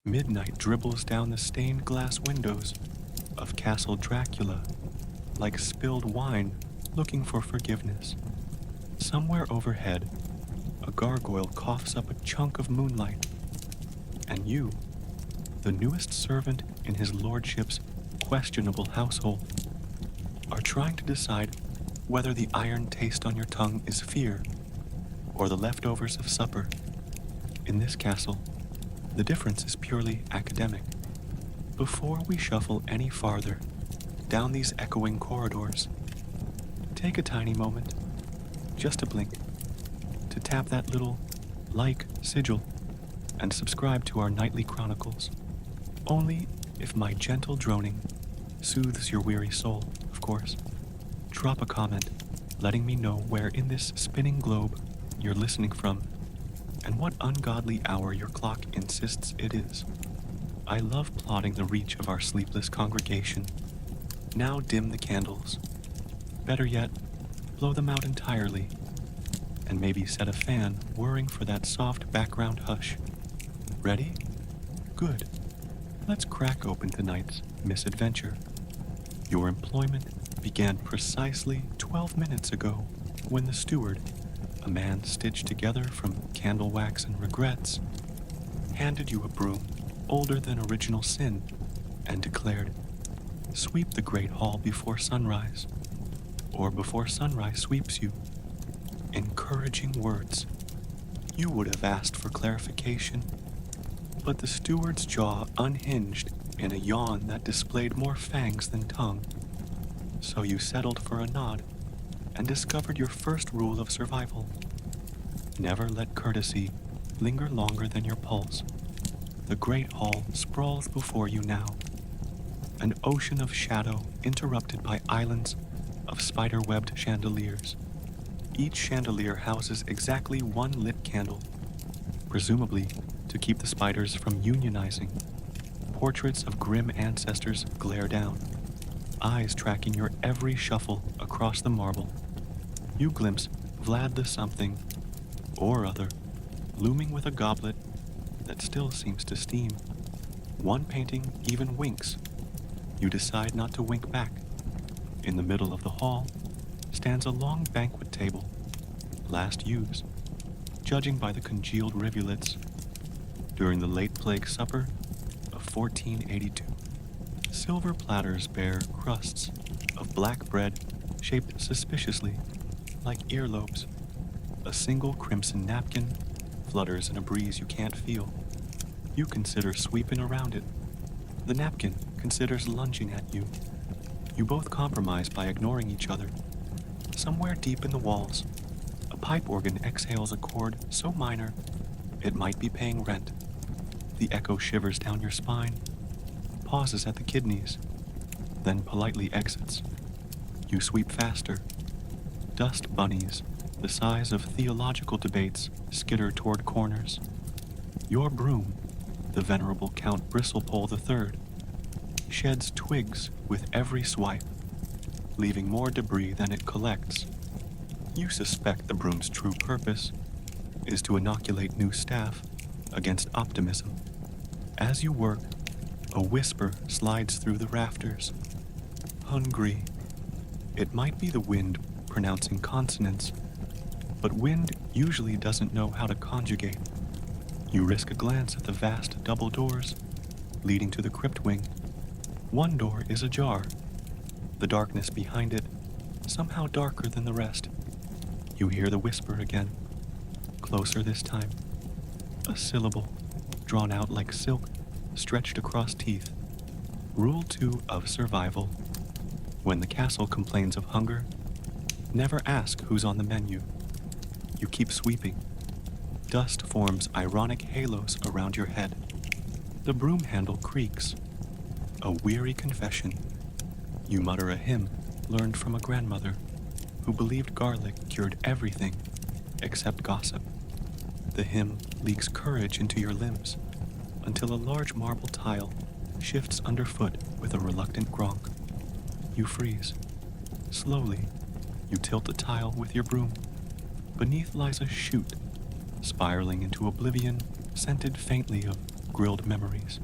Midnight dribbles down the stained glass windows of Castle Dracula like spilled wine looking for forgiveness. Somewhere overhead, a gargoyle coughs up a chunk of moonlight, and you, the newest servant in his lordship's questionable household, are trying to decide whether the iron taste on your tongue is fear or the leftovers of supper. In this castle, the difference is purely academic. Before we shuffle any farther down these echoing corridors, take a tiny moment, just a blink, to tap that little like sigil and subscribe to our nightly chronicles. Only if my gentle droning soothes your weary soul, of course. Drop a comment letting me know where in this spinning globe you're listening from and what ungodly hour your clock insists it is. I love plotting the reach of our sleepless congregation. Now dim the candles. Better yet, blow them out entirely, and maybe set a fan whirring for that soft background hush. Ready? Good. Let's crack open tonight's misadventure. Your employment began precisely 12 minutes ago when the steward, a man stitched together from candle wax and regrets, handed you a broom older than original sin and declared, "Sweep the great hall before sunrise, or before sunrise sweeps you." Encouraging words. You would have asked for clarification, but the steward's jaw unhinged in a yawn that displayed more fangs than tongue. So you settled for a nod and discovered your first rule of survival. Never let courtesy linger longer than your pulse. The great hall sprawls before you now, an ocean of shadow interrupted by islands of spider-webbed chandeliers. Each chandelier houses exactly one lit candle, presumably to keep the spiders from unionizing. Portraits of grim ancestors glare down, eyes tracking your every shuffle across the marble. You glimpse Vlad the something or other, looming with a goblet that still seems to steam. One painting even winks. You decide not to wink back. In the middle of the hall stands a long banquet table, last used, judging by the congealed rivulets, during the late plague supper of 1482. Silver platters bear crusts of black bread shaped suspiciously like earlobes. A single crimson napkin flutters in a breeze you can't feel. You consider sweeping around it. The napkin considers lunging at you. You both compromise by ignoring each other. Somewhere deep in the walls, a pipe organ exhales a chord so minor it might be paying rent. The echo shivers down your spine, pauses at the kidneys, then politely exits. You sweep faster. Dust bunnies, the size of theological debates, skitter toward corners. Your broom, the venerable Count Bristlepole III, sheds twigs with every swipe, leaving more debris than it collects. You suspect the broom's true purpose is to inoculate new staff against optimism. As you work, a whisper slides through the rafters. Hungry. It might be the wind pronouncing consonants, but wind usually doesn't know how to conjugate. You risk a glance at the vast double doors leading to the crypt wing. One door is ajar, the darkness behind it somehow darker than the rest. You hear the whisper again, closer this time. A syllable, drawn out like silk, stretched across teeth. Rule 2 of survival. When the castle complains of hunger, never ask who's on the menu. You keep sweeping. Dust forms ironic halos around your head. The broom handle creaks. A weary confession. You mutter a hymn learned from a grandmother who believed garlic cured everything except gossip. The hymn leaks courage into your limbs until a large marble tile shifts underfoot with a reluctant gronk. You freeze. Slowly, you tilt the tile with your broom. Beneath lies a chute, spiraling into oblivion, scented faintly of grilled memories.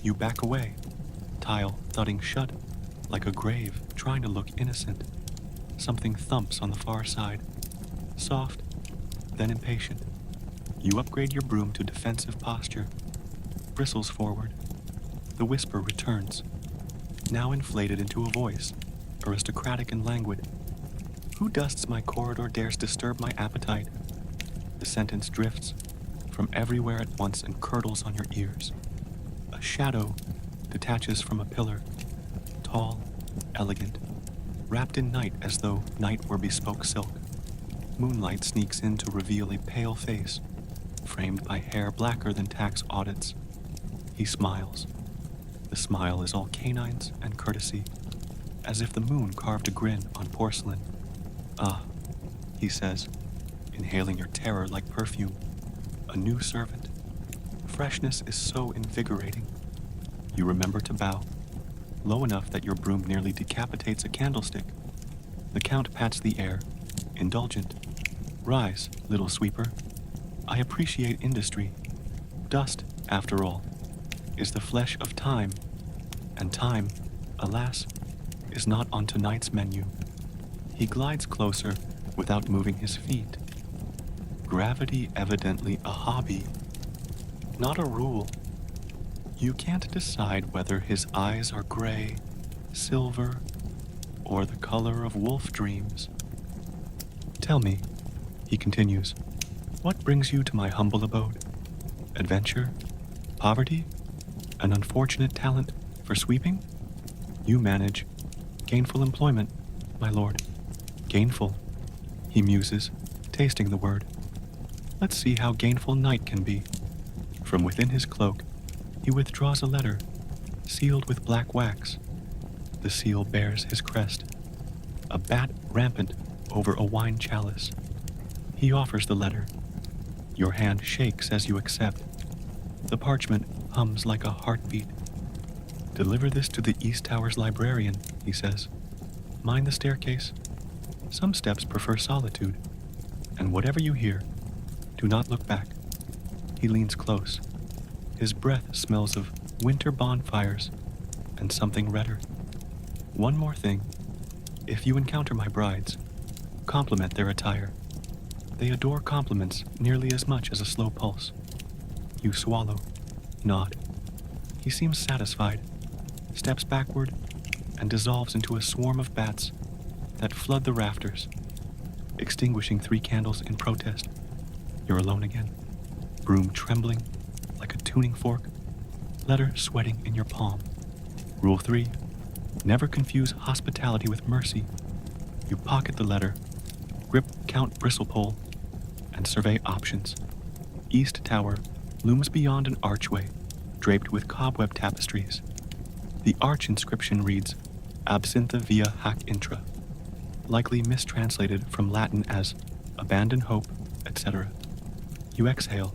You back away, tile thudding shut like a grave trying to look innocent. Something thumps on the far side, soft, then impatient. You upgrade your broom to defensive posture, bristles forward. The whisper returns, now inflated into a voice, aristocratic and languid. Who dusts my corridor dares disturb my appetite? The sentence drifts from everywhere at once and curdles on your ears. A shadow detaches from a pillar, tall, elegant, wrapped in night as though night were bespoke silk. Moonlight sneaks in to reveal a pale face, framed by hair blacker than tax audits. He smiles. The smile is all canines and courtesy, as if the moon carved a grin on porcelain. Ah, he says, inhaling your terror like perfume. A new servant. Freshness is so invigorating. You remember to bow, low enough that your broom nearly decapitates a candlestick. The Count pats the air, indulgent. Rise, little sweeper. I appreciate industry. Dust, after all, is the flesh of time, and time, alas, is not on tonight's menu. He glides closer without moving his feet. Gravity evidently a hobby, not a rule. You can't decide whether his eyes are gray, silver, or the color of wolf dreams. Tell me, he continues, what brings you to my humble abode? Adventure? Poverty? An unfortunate talent for sweeping? You manage gainful employment, my lord. Gainful, he muses, tasting the word. Let's see how gainful night can be. From within his cloak, he withdraws a letter, sealed with black wax. The seal bears his crest, a bat rampant over a wine chalice. He offers the letter. Your hand shakes as you accept. The parchment hums like a heartbeat. Deliver this to the East Tower's librarian, he says. Mind the staircase. Some steps prefer solitude, and whatever you hear, do not look back. He leans close. His breath smells of winter bonfires and something redder. One more thing. If you encounter my brides, compliment their attire. They adore compliments nearly as much as a slow pulse. You swallow, nod. He seems satisfied, steps backward, and dissolves into a swarm of bats that flood the rafters, extinguishing 3 candles in protest. You're alone again, broom trembling like a tuning fork, letter sweating in your palm. Rule 3, never confuse hospitality with mercy. You pocket the letter, grip Count Bristlepole, and survey options. East Tower looms beyond an archway draped with cobweb tapestries. The arch inscription reads, Absintha via hac intra, likely mistranslated from Latin as abandon hope, etc. You exhale,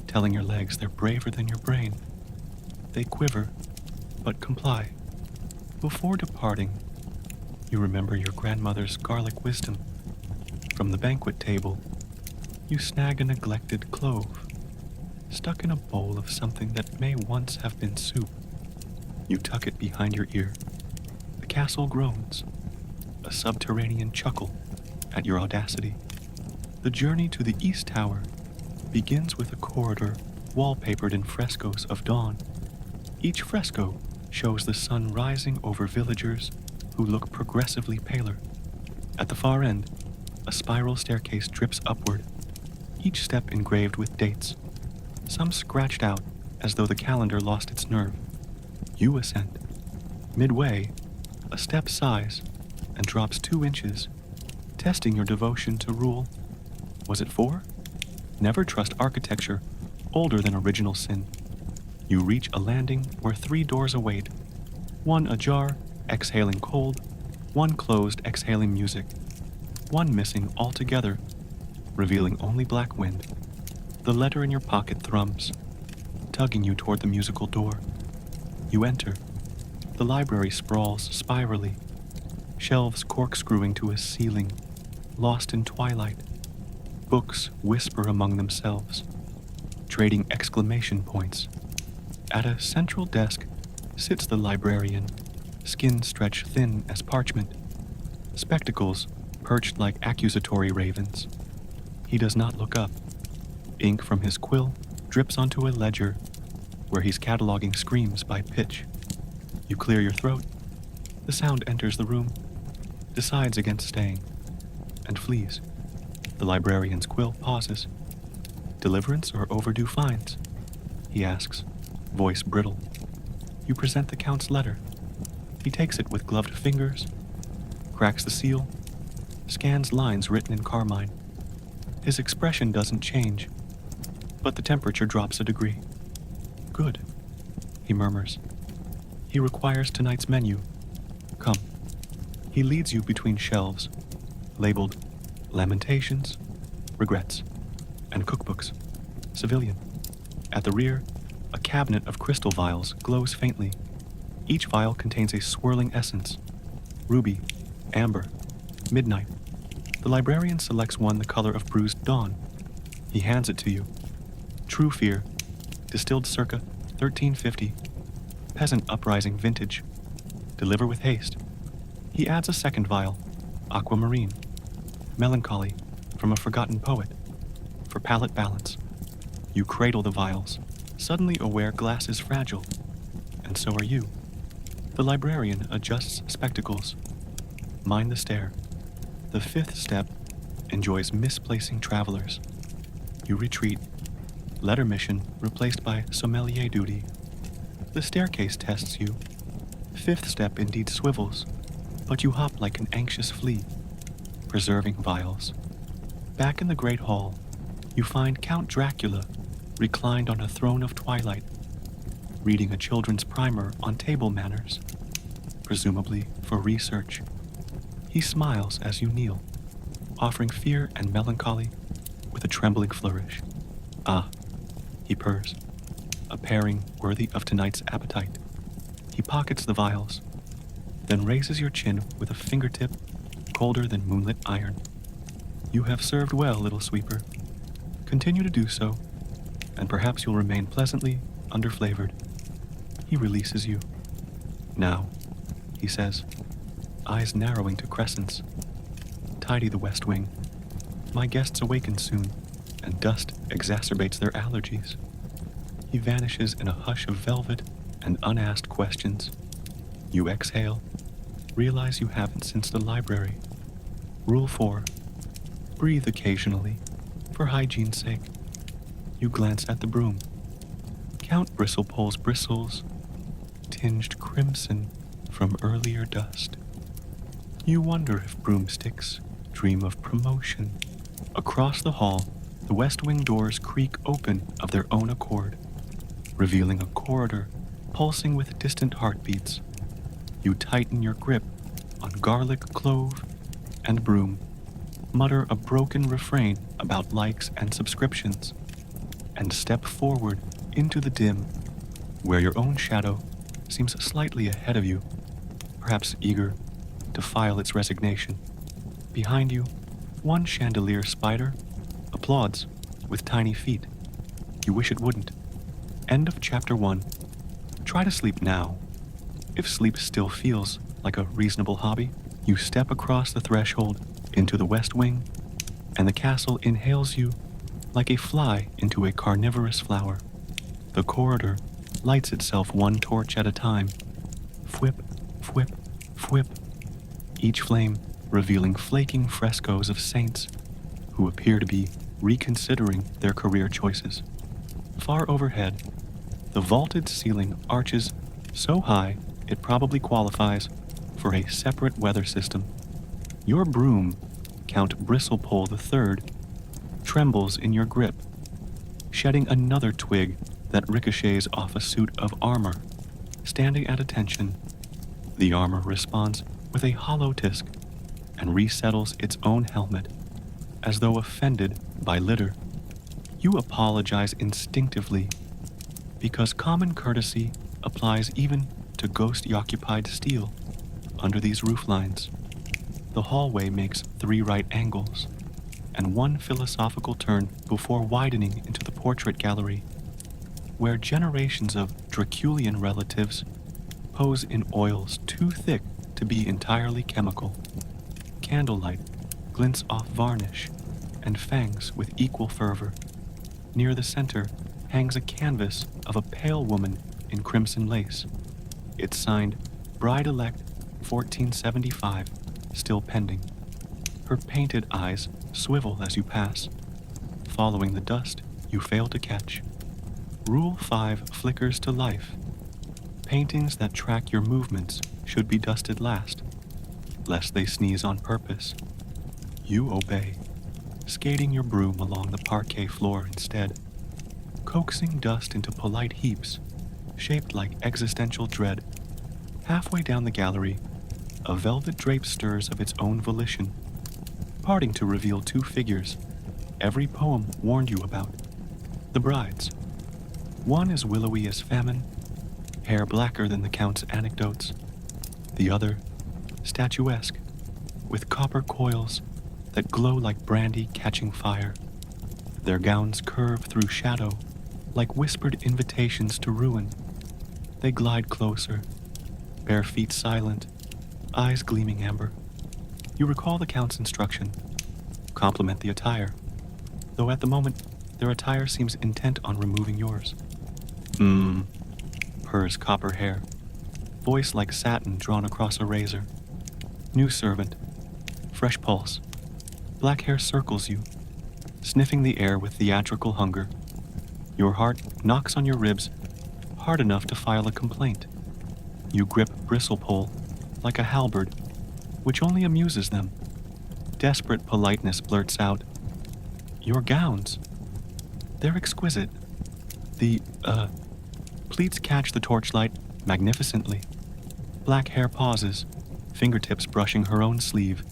telling your legs they're braver than your brain. They quiver, but comply. Before departing, you remember your grandmother's garlic wisdom. From the banquet table, you snag a neglected clove, stuck in a bowl of something that may once have been soup. You tuck it behind your ear. The castle groans, a subterranean chuckle at your audacity. The journey to the East Tower begins with a corridor wallpapered in frescoes of dawn. Each fresco shows the sun rising over villagers who look progressively paler. At the far end, a spiral staircase drips upward, each step engraved with dates, some scratched out as though the calendar lost its nerve. You ascend. Midway, a step sighs and drops 2 inches, testing your devotion to rule. Was it 4? Never trust architecture older than original sin. You reach a landing where 3 doors await, one ajar, exhaling cold, one closed, exhaling music, one missing altogether, revealing only black wind. The letter in your pocket thrums, tugging you toward the musical door. You enter. The library sprawls spirally, shelves corkscrewing to a ceiling, lost in twilight. Books whisper among themselves, trading exclamation points At a central desk sits the librarian, skin stretched thin as parchment, spectacles perched like accusatory ravens. He does not look up. Ink from his quill drips onto a ledger where he's cataloging screams by pitch. You clear your throat. The sound enters the room, decides against staying, and flees. The librarian's quill pauses. Deliverance or overdue fines? He asks, voice brittle. You present the Count's letter. He takes it with gloved fingers, cracks the seal, scans lines written in carmine. His expression doesn't change, but the temperature drops a degree. Good, he murmurs. He requires tonight's menu. Come. He leads you between shelves, labeled Lamentations, Regrets, and Cookbooks, Civilian. At the rear, a cabinet of crystal vials glows faintly. Each vial contains a swirling essence. Ruby, amber, midnight. The librarian selects one the color of bruised dawn. He hands it to you. True Fear, distilled circa 1350. Peasant uprising vintage. Deliver with haste. He adds a second vial, aquamarine. Melancholy, from a forgotten poet. For palate balance. You cradle the vials, suddenly aware glass is fragile. And so are you. The librarian adjusts spectacles. Mind the stare. The fifth step enjoys misplacing travelers. You retreat. Letter mission replaced by sommelier duty. The staircase tests you. Fifth step indeed swivels, but you hop like an anxious flea, preserving vials. Back in the great hall, you find Count Dracula reclined on a throne of twilight, reading a children's primer on table manners, presumably for research. He smiles as you kneel, offering fear and melancholy with a trembling flourish. Ah, he purrs, a pairing worthy of tonight's appetite. He pockets the vials, then raises your chin with a fingertip colder than moonlit iron. You have served well, little sweeper. Continue to do so, and perhaps you'll remain pleasantly underflavored. He releases you. Now, he says, eyes narrowing to crescents. Tidy the West Wing. My guests awaken soon, and dust exacerbates their allergies. He vanishes in a hush of velvet and unasked questions. You exhale, realize you haven't since the library. Rule 4. Breathe occasionally, for hygiene's sake. You glance at the broom. Count Bristlepole's bristles, tinged crimson from earlier dust. You wonder if broomsticks dream of promotion. Across the hall, the West Wing doors creak open of their own accord, revealing a corridor pulsing with distant heartbeats. You tighten your grip on garlic, clove, and broom, mutter a broken refrain about likes and subscriptions, and step forward into the dim, where your own shadow seems slightly ahead of you, perhaps eager to file its resignation. Behind you, one chandelier spider applauds with tiny feet. You wish it wouldn't. End of chapter 1. Try to sleep now. If sleep still feels like a reasonable hobby, you step across the threshold into the West Wing, and the castle inhales you like a fly into a carnivorous flower. The corridor lights itself one torch at a time. Fwip, fwip, fwip. Each flame revealing flaking frescoes of saints who appear to be reconsidering their career choices. Far overhead, the vaulted ceiling arches so high it probably qualifies for a separate weather system. Your broom, Count Bristlepole III, trembles in your grip, shedding another twig that ricochets off a suit of armor. Standing at attention, the armor responds with a hollow tisk and resettles its own helmet, as though offended by litter. You apologize instinctively, because common courtesy applies even to ghost-occupied steel under these rooflines. The hallway makes 3 right angles, and one philosophical turn before widening into the portrait gallery. where generations of Draculian relatives pose in oils too thick to be entirely chemical. Candlelight glints off varnish and fangs with equal fervor. Near the center hangs a canvas of a pale woman in crimson lace. It's signed Bride-elect 1475, still pending. Her painted eyes swivel as you pass, following the dust you fail to catch. Rule 5 flickers to life. Paintings that track your movements should be dusted last, lest they sneeze on purpose. You obey, skating your broom along the parquet floor instead, coaxing dust into polite heaps, shaped like existential dread. Halfway down the gallery, a velvet drape stirs of its own volition, parting to reveal two figures every poem warned you about. The brides. One is willowy as famine, hair blacker than the Count's anecdotes. The other, statuesque, with copper coils that glow like brandy catching fire. Their gowns curve through shadow like whispered invitations to ruin. They glide closer, bare feet silent, eyes gleaming amber. You recall the Count's instruction. Compliment the attire, though at the moment their attire seems intent on removing yours. Purrs copper hair, voice like satin drawn across a razor. New servant, fresh pulse. Black hair circles you, sniffing the air with theatrical hunger. Your heart knocks on your ribs hard enough to file a complaint. You grip bristle pole like a halberd, which only amuses them. Desperate politeness blurts out, "Your gowns, they're exquisite." The, pleats catch the torchlight magnificently. Black hair pauses, fingertips brushing her own sleeve,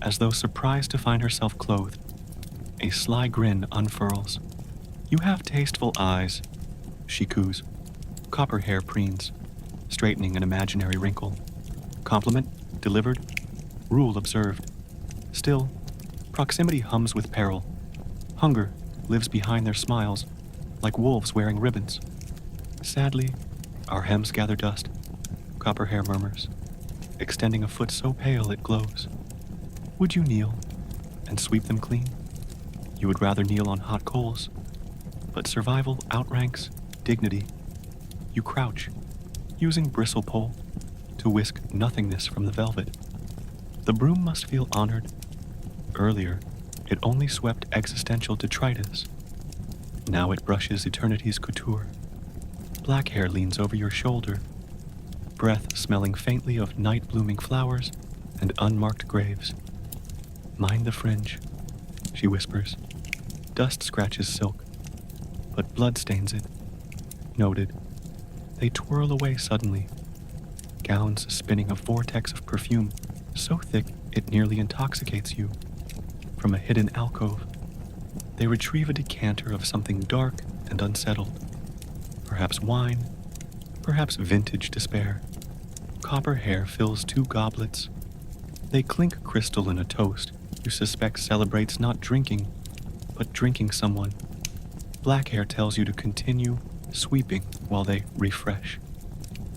as though surprised to find herself clothed. A sly grin unfurls. "You have tasteful eyes," she coos. Copper hair preens, straightening an imaginary wrinkle. Compliment delivered, rule observed. Still, proximity hums with peril. Hunger lives behind their smiles, like wolves wearing ribbons. Sadly, our hems gather dust, Copper hair murmurs, extending a foot so pale it glows. Would you kneel and sweep them clean? You would rather kneel on hot coals, but survival outranks dignity. You crouch, using bristle pole to whisk nothingness from the velvet. The broom must feel honored. Earlier, it only swept existential detritus. Now it brushes eternity's couture. Black hair leans over your shoulder, breath smelling faintly of night-blooming flowers and unmarked graves. Mind the fringe, she whispers. Dust scratches silk, but blood stains it. Noted. They twirl away suddenly, gowns spinning a vortex of perfume so thick it nearly intoxicates you. From a hidden alcove, they retrieve a decanter of something dark and unsettled. Perhaps wine, perhaps vintage despair. Copper hair fills 2 goblets. They clink crystal in a toast you suspect celebrates not drinking, but drinking someone. Black hair tells you to continue sweeping while they refresh.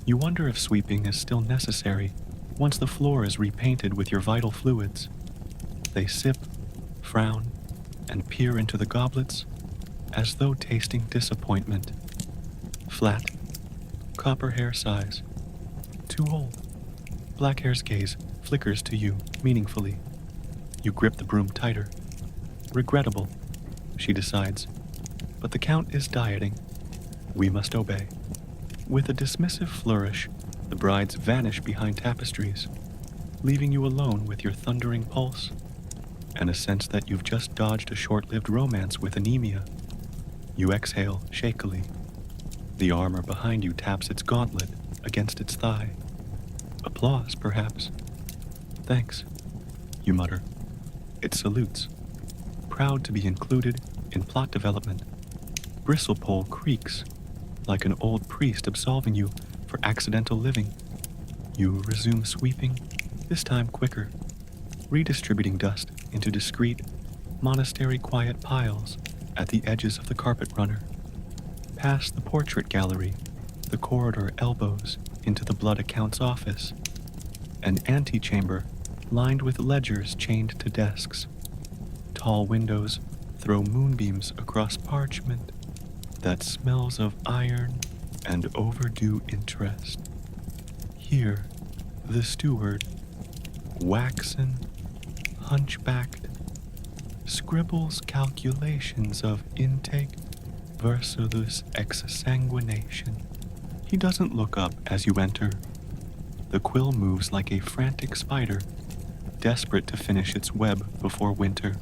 You wonder if sweeping is still necessary once the floor is repainted with your vital fluids. They sip, frown, and peer into the goblets as though tasting disappointment. Flat. Copper hair sighs. Too old. Black hair's gaze flickers to you meaningfully. You grip the broom tighter. Regrettable, she decides, but the Count is dieting. We must obey. With a dismissive flourish, the brides vanish behind tapestries, leaving you alone with your thundering pulse and a sense that you've just dodged a short-lived romance with anemia. You exhale shakily. The armor behind you taps its gauntlet against its thigh. Applause, perhaps. Thanks, you mutter. It salutes, proud to be included in plot development. Bristlepole creaks, like an old priest absolving you for accidental living. You resume sweeping, this time quicker, redistributing dust into discreet, monastery-quiet piles at the edges of the carpet runner. Past the portrait gallery, the corridor elbows into the blood accounts office, an antechamber lined with ledgers chained to desks. Tall windows throw moonbeams across parchment that smells of iron and overdue interest. Here, the steward, waxen, hunchbacked, scribbles calculations of intake versus exsanguination. He doesn't look up as you enter. The quill moves like a frantic spider, desperate to finish its web before winter.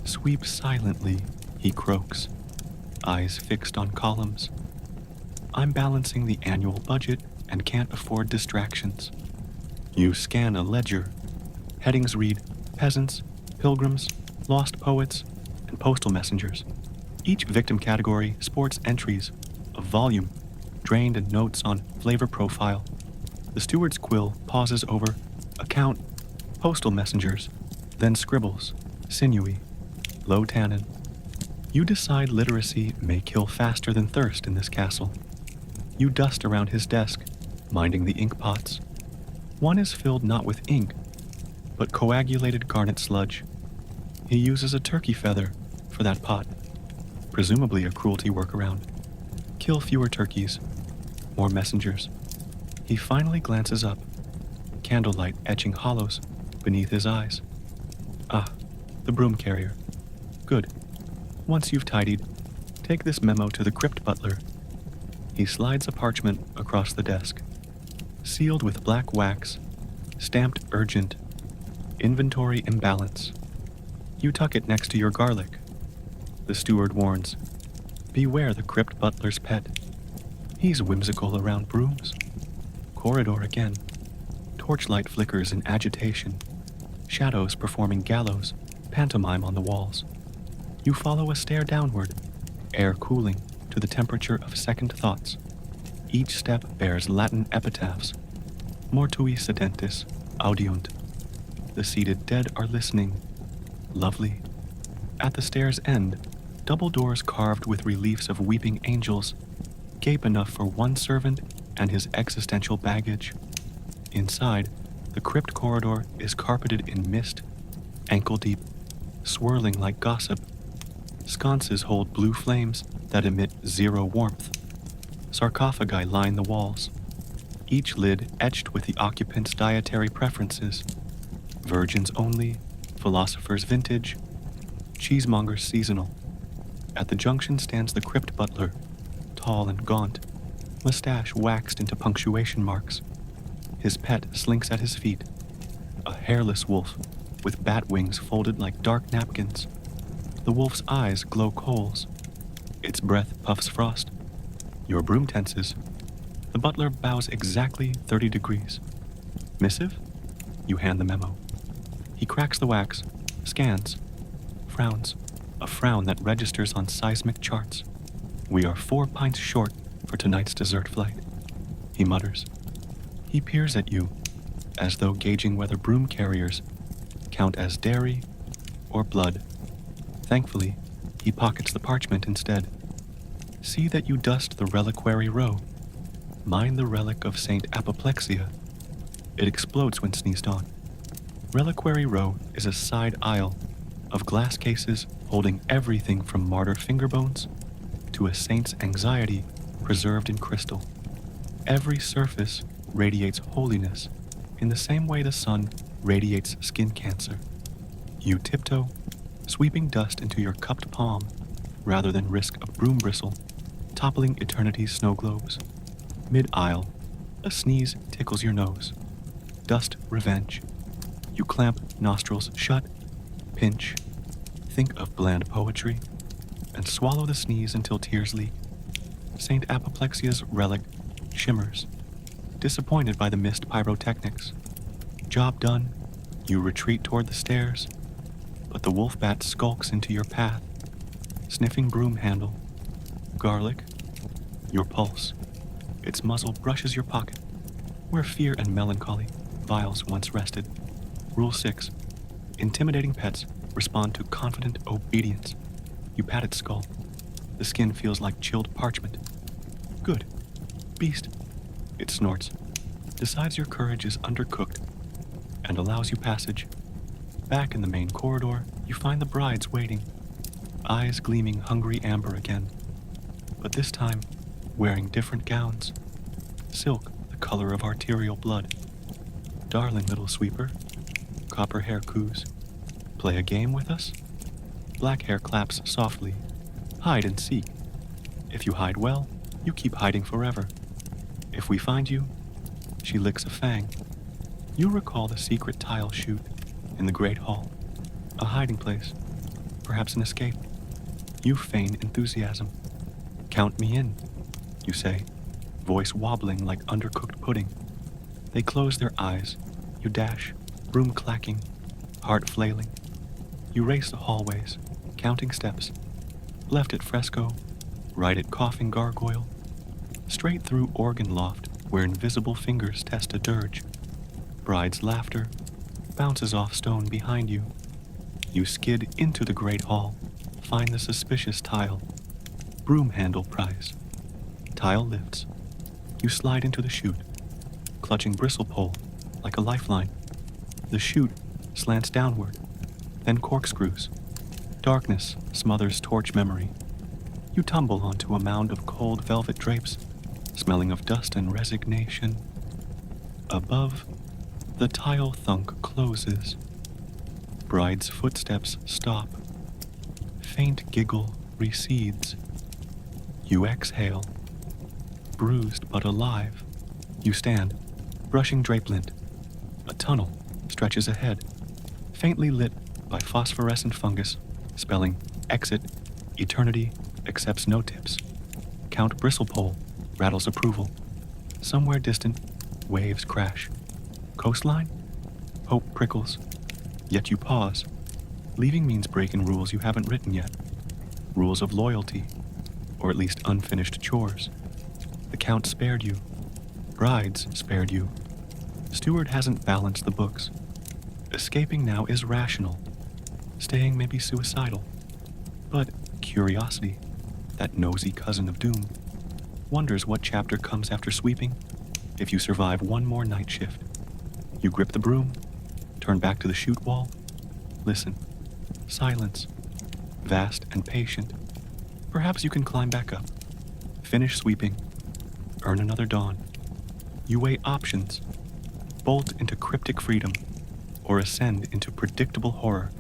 Sweep silently, he croaks, eyes fixed on columns. I'm balancing the annual budget and can't afford distractions. You scan a ledger. Headings read peasants, pilgrims, lost poets, and postal messengers. Each victim category sports entries of volume, drained and notes on flavor profile. The steward's quill pauses over account, postal messengers, then scribbles, sinewy, low tannin. You decide literacy may kill faster than thirst in this castle. You dust around his desk, minding the ink pots. One is filled not with ink, but coagulated garnet sludge. He uses a turkey feather for that pot, presumably a cruelty workaround. Kill fewer turkeys, more messengers. He finally glances up, candlelight etching hollows beneath his eyes. Ah, the broom carrier. Good. Once you've tidied, take this memo to the crypt butler. He slides a parchment across the desk, sealed with black wax, stamped urgent, inventory imbalance. You tuck it next to your garlic. The steward warns, beware the crypt butler's pet. He's whimsical around brooms. Corridor again. Torchlight flickers in agitation. Shadows performing gallows, pantomime on the walls. You follow a stair downward, air cooling to the temperature of second thoughts. Each step bears Latin epitaphs. Mortui sedentis, audiunt. The seated dead are listening. Lovely. At the stair's end, double doors carved with reliefs of weeping angels, gape enough for one servant and his existential baggage. Inside, the crypt corridor is carpeted in mist, ankle-deep, swirling like gossip. Sconces hold blue flames that emit zero warmth. Sarcophagi line the walls, each lid etched with the occupant's dietary preferences. Virgins only, philosopher's vintage, cheesemonger's seasonal. At the junction stands the crypt butler, tall and gaunt, mustache waxed into punctuation marks. His pet slinks at his feet, a hairless wolf with bat wings folded like dark napkins. The wolf's eyes glow coals. Its breath puffs frost. Your broom tenses. The butler bows exactly 30 degrees. Missive? You hand the memo. He cracks the wax, scans, frowns, a frown that registers on seismic charts. We are 4 pints short for tonight's dessert flight, he mutters. He peers at you, as though gauging whether broom carriers count as dairy or blood. Thankfully, he pockets the parchment instead. See that you dust the reliquary row. Mind the relic of Saint Apoplexia. It explodes when sneezed on. Reliquary row is a side aisle of glass cases holding everything from martyr fingerbones to a saint's anxiety preserved in crystal. Every surface radiates holiness in the same way the sun radiates skin cancer. You tiptoe, sweeping dust into your cupped palm rather than risk a broom bristle toppling eternity's snow globes. Mid-aisle, a sneeze tickles your nose. Dust revenge. You clamp nostrils shut, pinch, think of bland poetry, and swallow the sneeze until tears leak. Saint Apoplexia's relic shimmers, disappointed by the missed pyrotechnics. Job done, you retreat toward the stairs, but the wolf bat skulks into your path, sniffing broom handle, garlic, your pulse. Its muzzle brushes your pocket, where fear and melancholy vials once rested. Rule 6. Intimidating pets respond to confident obedience. You pat its skull. The skin feels like chilled parchment. Good. Beast. It snorts, decides your courage is undercooked, and allows you passage. Back in the main corridor, you find the brides waiting, eyes gleaming hungry amber again, but this time wearing different gowns. Silk, the color of arterial blood. Darling little sweeper. Copper hair coos. Play a game with us? Black hair claps softly. Hide and seek. If you hide well, you keep hiding forever. If we find you, she licks a fang. You recall the secret tile chute in the Great Hall. A hiding place. Perhaps an escape. You feign enthusiasm. Count me in, you say, voice wobbling like undercooked pudding. They close their eyes. You dash, broom clacking, heart flailing. You race the hallways, counting steps. Left at fresco, right at coughing gargoyle. Straight through organ loft where invisible fingers test a dirge. Bride's laughter bounces off stone behind you. You skid into the great hall, find the suspicious tile. Broom handle prize. Tile lifts. You slide into the chute, clutching bristle pole like a lifeline. The chute slants downward, then corkscrews. Darkness smothers torch memory. You tumble onto a mound of cold velvet drapes, smelling of dust and resignation. Above, the tile thunk closes. Bride's footsteps stop. Faint giggle recedes. You exhale. Bruised but alive, you stand, brushing drape lint. A tunnel stretches ahead, faintly lit by phosphorescent fungus, spelling exit, eternity accepts no tips. Count Bristlepole rattles approval. Somewhere distant, waves crash. Coastline? Hope prickles. Yet you pause. Leaving means breaking rules you haven't written yet. Rules of loyalty, or at least unfinished chores. The Count spared you. Brides spared you. Steward hasn't balanced the books. Escaping now is rational. Staying may be suicidal. But curiosity, that nosy cousin of doom, wonders what chapter comes after sweeping if you survive one more night shift. You grip the broom, turn back to the chute wall, listen. Silence, vast and patient. Perhaps you can climb back up, finish sweeping, earn another dawn. You weigh options, bolt into cryptic freedom, or ascend into predictable horror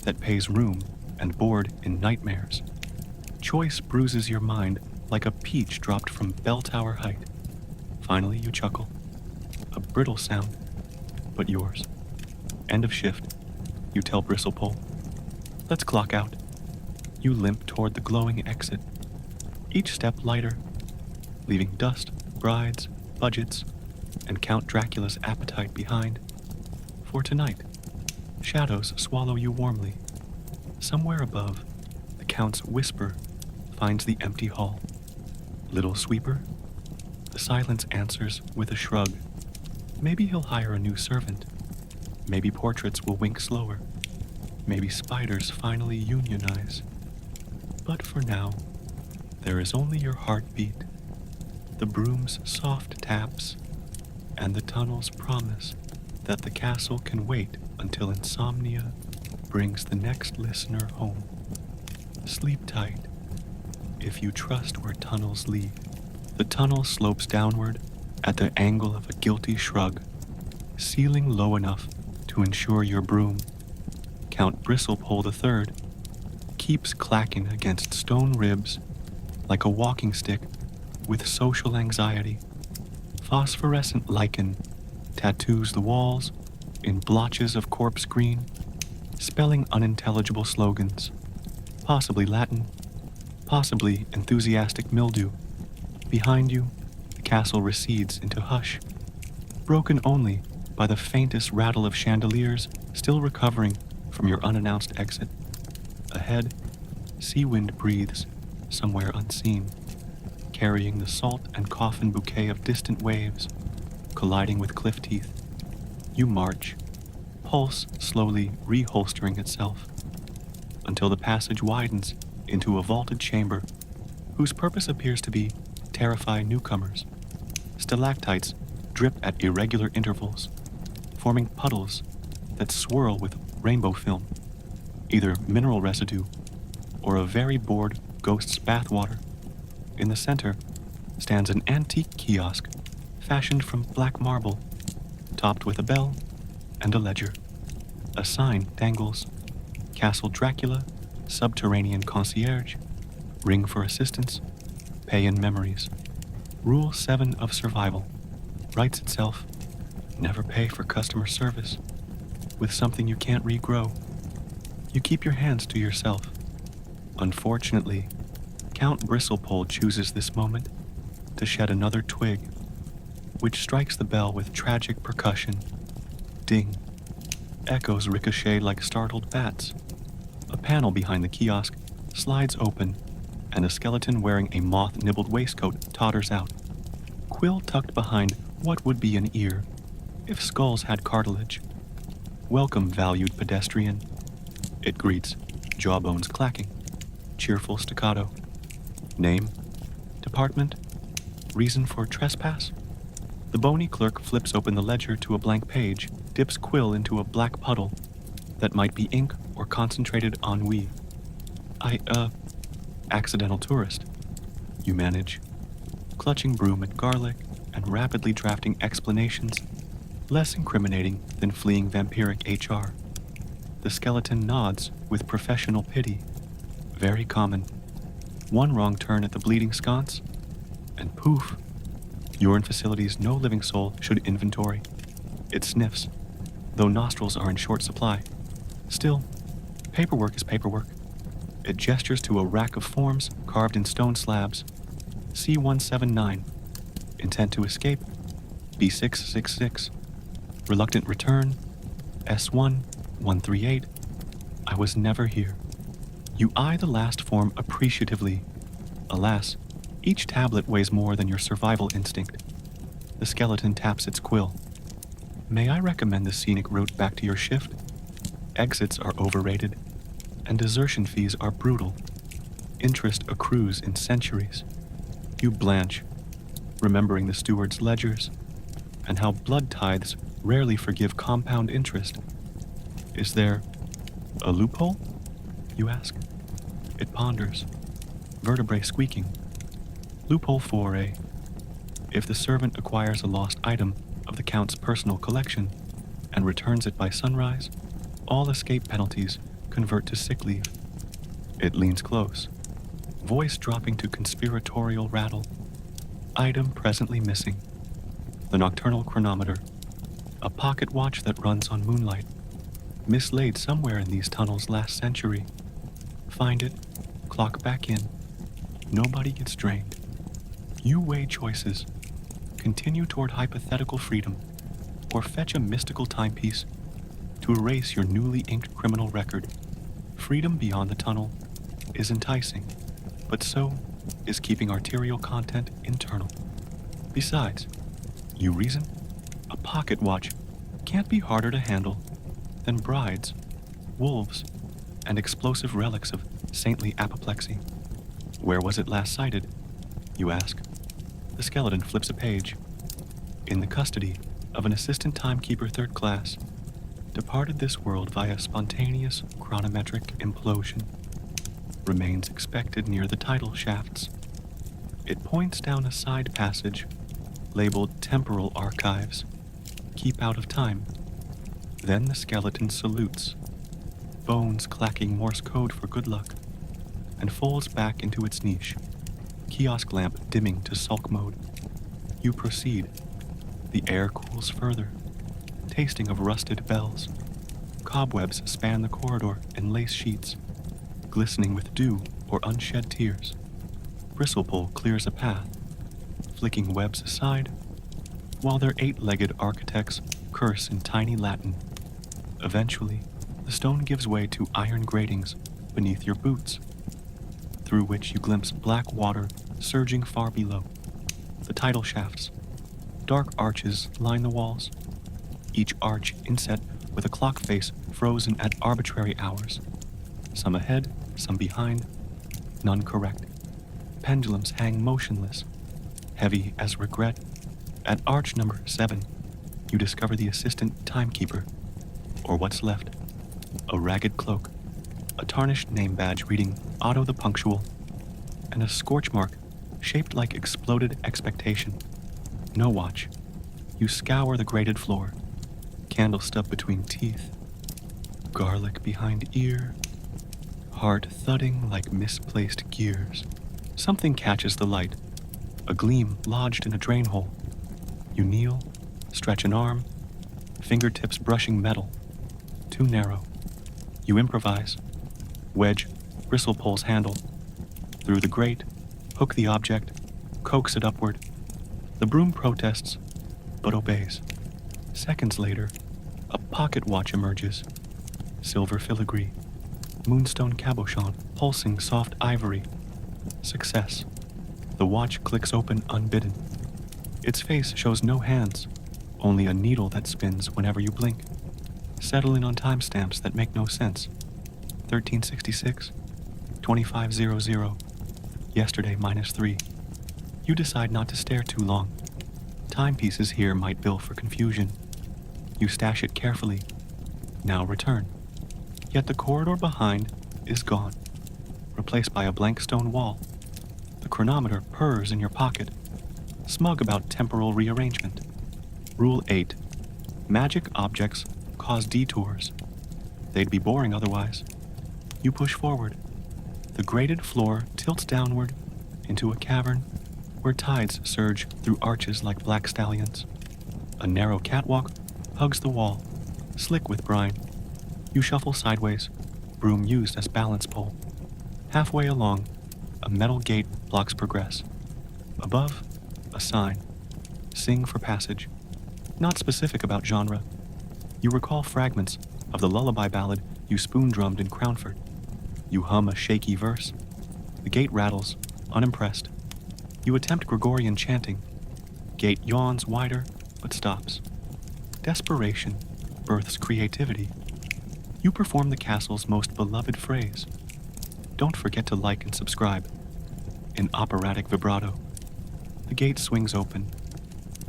that pays room and board in nightmares. Choice bruises your mind like a peach dropped from bell tower height. Finally, you chuckle. A brittle sound, but yours. End of shift. You tell Bristlepole. Let's clock out. You limp toward the glowing exit. Each step lighter, leaving dust, brides, budgets, and Count Dracula's appetite behind. For tonight, shadows swallow you warmly. Somewhere above, the Count's whisper finds the empty hall. Little sweeper? The silence answers with a shrug. Maybe he'll hire a new servant. Maybe portraits will wink slower. Maybe spiders finally unionize. But for now, there is only your heartbeat, the broom's soft taps, and the tunnel's promise that the castle can wait until insomnia brings the next listener home. Sleep tight, if you trust where tunnels lead. The tunnel slopes downward at the angle of a guilty shrug, ceiling low enough to ensure your broom, Count Bristlepole III, keeps clacking against stone ribs like a walking stick with social anxiety. Phosphorescent lichen tattoos the walls in blotches of corpse green, spelling unintelligible slogans, possibly Latin, possibly enthusiastic mildew. Behind you, the castle recedes into hush, broken only by the faintest rattle of chandeliers still recovering from your unannounced exit. Ahead, sea wind breathes somewhere unseen, carrying the salt and coffin bouquet of distant waves, colliding with cliff teeth. You march, pulse slowly reholstering itself, until the passage widens into a vaulted chamber whose purpose appears to be terrify newcomers. Stalactites drip at irregular intervals, forming puddles that swirl with rainbow film, either mineral residue or a very bored ghost's bathwater. In the center stands an antique kiosk fashioned from black marble, topped with a bell and a ledger. A sign dangles: Castle Dracula, Subterranean Concierge, ring for assistance, pay in memories. Rule 7 of survival writes itself: never pay for customer service with something you can't regrow. You keep your hands to yourself. Unfortunately, Count Bristlepole chooses this moment to shed another twig, which strikes the bell with tragic percussion. Ding. Echoes ricochet like startled bats. A panel behind the kiosk slides open, and a skeleton wearing a moth-nibbled waistcoat totters out, quill tucked behind what would be an ear, if skulls had cartilage. Welcome, valued pedestrian. It greets, jawbones clacking, cheerful staccato. Name, department, reason for trespass? The bony clerk flips open the ledger to a blank page, dips quill into a black puddle that might be ink or concentrated ennui. Accidental tourist. You manage, clutching broom at garlic and rapidly drafting explanations less incriminating than fleeing vampiric HR. The skeleton nods with professional pity. Very common. One wrong turn at the bleeding sconce, and poof. Urine facilities no living soul should inventory. It sniffs, though nostrils are in short supply. Still, paperwork is paperwork. It gestures to a rack of forms carved in stone slabs. C179. Intent to escape. B666. Reluctant return. S1138. I was never here. You eye the last form appreciatively. Alas, each tablet weighs more than your survival instinct. The skeleton taps its quill. May I recommend the scenic route back to your shift? Exits are overrated, and desertion fees are brutal. Interest accrues in centuries. You blanch, remembering the steward's ledgers, and how blood tithes rarely forgive compound interest. Is there a loophole? You ask. It ponders, vertebrae squeaking. Loophole 4A. If the servant acquires a lost item of the Count's personal collection and returns it by sunrise, all escape penalties convert to sick leave. It leans close, voice dropping to conspiratorial rattle. Item presently missing. The nocturnal chronometer. A pocket watch that runs on moonlight. Mislaid somewhere in these tunnels last century. Find it, clock back in. Nobody gets drained. You weigh choices. Continue toward hypothetical freedom, or fetch a mystical timepiece to erase your newly inked criminal record. Freedom beyond the tunnel is enticing, but so is keeping arterial content internal. Besides, you reason, a pocket watch can't be harder to handle than brides, wolves, and explosive relics of saintly apoplexy. Where was it last sighted? You ask. The skeleton flips a page. In the custody of an assistant timekeeper 3rd class, departed this world via spontaneous chronometric implosion. Remains expected near the tidal shafts. It points down a side passage labeled Temporal Archives. Keep out of time. Then the skeleton salutes, bones clacking Morse code for good luck, and folds back into its niche, kiosk lamp dimming to sulk mode. You proceed. The air cools further, tasting of rusted bells. Cobwebs span the corridor in lace sheets, glistening with dew or unshed tears. Bristlepole clears a path, flicking webs aside, while their 8-legged architects curse in tiny Latin. Eventually, the stone gives way to iron gratings beneath your boots, through which you glimpse black water surging far below. The tidal shafts. Dark arches line the walls, each arch inset with a clock face frozen at arbitrary hours. Some ahead, some behind, none correct. pendulums hang motionless, heavy as regret. At arch number 7, you discover the assistant timekeeper, or what's left. A ragged cloak, a tarnished name badge reading Otto the Punctual, and a scorch mark shaped like exploded expectation. No watch. You scour the grated floor, candle stub between teeth, garlic behind ear, heart thudding like misplaced gears. Something catches the light, a gleam lodged in a drain hole. You kneel, stretch an arm, fingertips brushing metal. Too narrow. You improvise. Wedge bristlepole's handle. Through the grate, hook the object, coax it upward. The broom protests, but obeys. Seconds later, a pocket watch emerges. Silver filigree, moonstone cabochon, pulsing soft ivory. Success. The watch clicks open unbidden. Its face shows no hands, only a needle that spins whenever you blink. Settle in on timestamps that make no sense. 1366, 2500, yesterday -3. You decide not to stare too long. Timepieces here might bill for confusion. You stash it carefully. Now return. Yet the corridor behind is gone, replaced by a blank stone wall. The chronometer purrs in your pocket, smug about temporal rearrangement. Rule 8. Magic objects cause detours. They'd be boring otherwise. You push forward. The grated floor tilts downward into a cavern where tides surge through arches like black stallions. A narrow catwalk hugs the wall, slick with brine. You shuffle sideways, broom used as balance pole. Halfway along, a metal gate blocks progress. Above, a sign. Sing for passage. Not specific about genre. You recall fragments of the lullaby ballad you spoon-drummed in Crownford. You hum a shaky verse. The gate rattles, unimpressed. You attempt Gregorian chanting. Gate yawns wider, but stops. Desperation births creativity. You perform the castle's most beloved phrase. Don't forget to like and subscribe. In operatic vibrato. The gate swings open,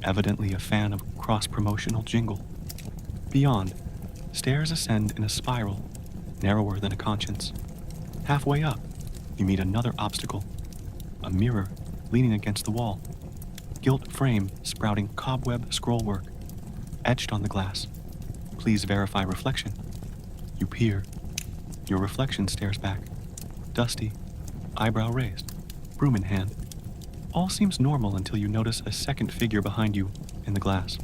evidently a fan of cross-promotional jingle. Beyond, stairs ascend in a spiral, narrower than a conscience. Halfway up, you meet another obstacle. A mirror leaning against the wall. Gilt frame sprouting cobweb scrollwork. Etched on the glass. Please verify reflection. You peer. Your reflection stares back. Dusty, eyebrow raised, broom in hand. All seems normal until you notice a second figure behind you in the glass.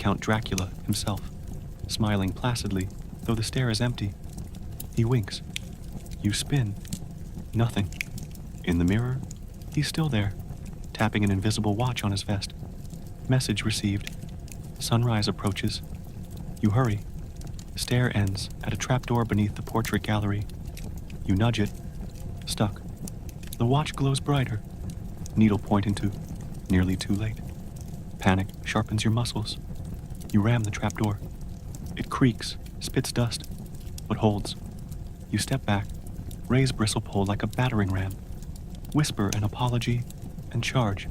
Count Dracula himself, smiling placidly, though the stare is empty. He winks. You spin. Nothing. In the mirror, he's still there, tapping an invisible watch on his vest. Message received. Sunrise approaches. You hurry. Stare ends at a trapdoor beneath the portrait gallery. You nudge it. Stuck. The watch glows brighter. Needle pointing to nearly too late. Panic sharpens your muscles. You ram the trapdoor. It creaks, spits dust, but holds. You step back, raise bristlepole like a battering ram. Whisper an apology and charge.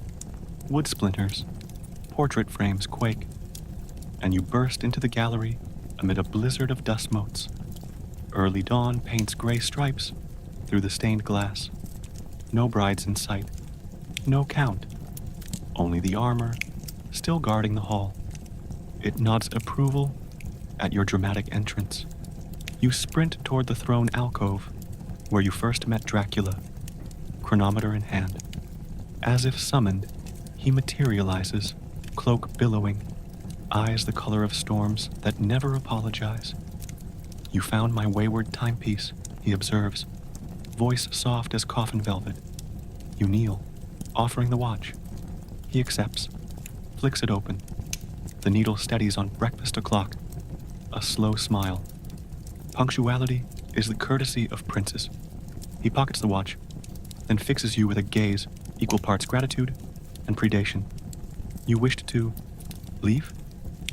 Wood splinters. Portrait frames quake. And you burst into the gallery amid a blizzard of dust motes. Early dawn paints gray stripes through the stained glass. No brides in sight. No count. Only the armor, still guarding the hall. It nods approval at your dramatic entrance. You sprint toward the throne alcove, where you first met Dracula, chronometer in hand. As if summoned, he materializes, cloak billowing, eyes the color of storms that never apologize. You found my wayward timepiece, he observes, voice soft as coffin velvet. You kneel, offering the watch. He accepts, flicks it open. The needle steadies on breakfast o'clock. A slow smile. Punctuality is the courtesy of princes. He pockets the watch, then fixes you with a gaze equal parts gratitude and predation. You wished to leave?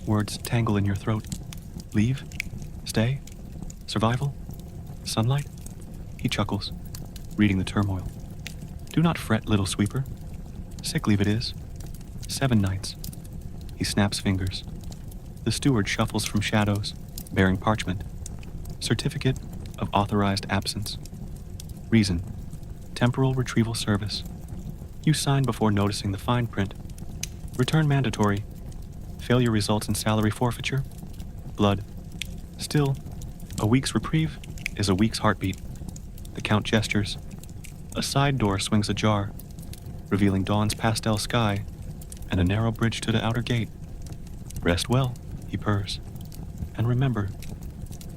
Words tangle in your throat. Leave? Stay? Survival? Sunlight? He chuckles, reading the turmoil. Do not fret, little sweeper. Sick leave it is. 7 nights. He snaps fingers. The steward shuffles from shadows, bearing parchment. Certificate of authorized absence. Reason: temporal retrieval service. You sign before noticing the fine print. Return mandatory. Failure results in salary forfeiture. Blood. Still, a week's reprieve is a week's heartbeat. The Count gestures. A side door swings ajar, revealing dawn's pastel sky and a narrow bridge to the outer gate. Rest well, he purrs. And remember,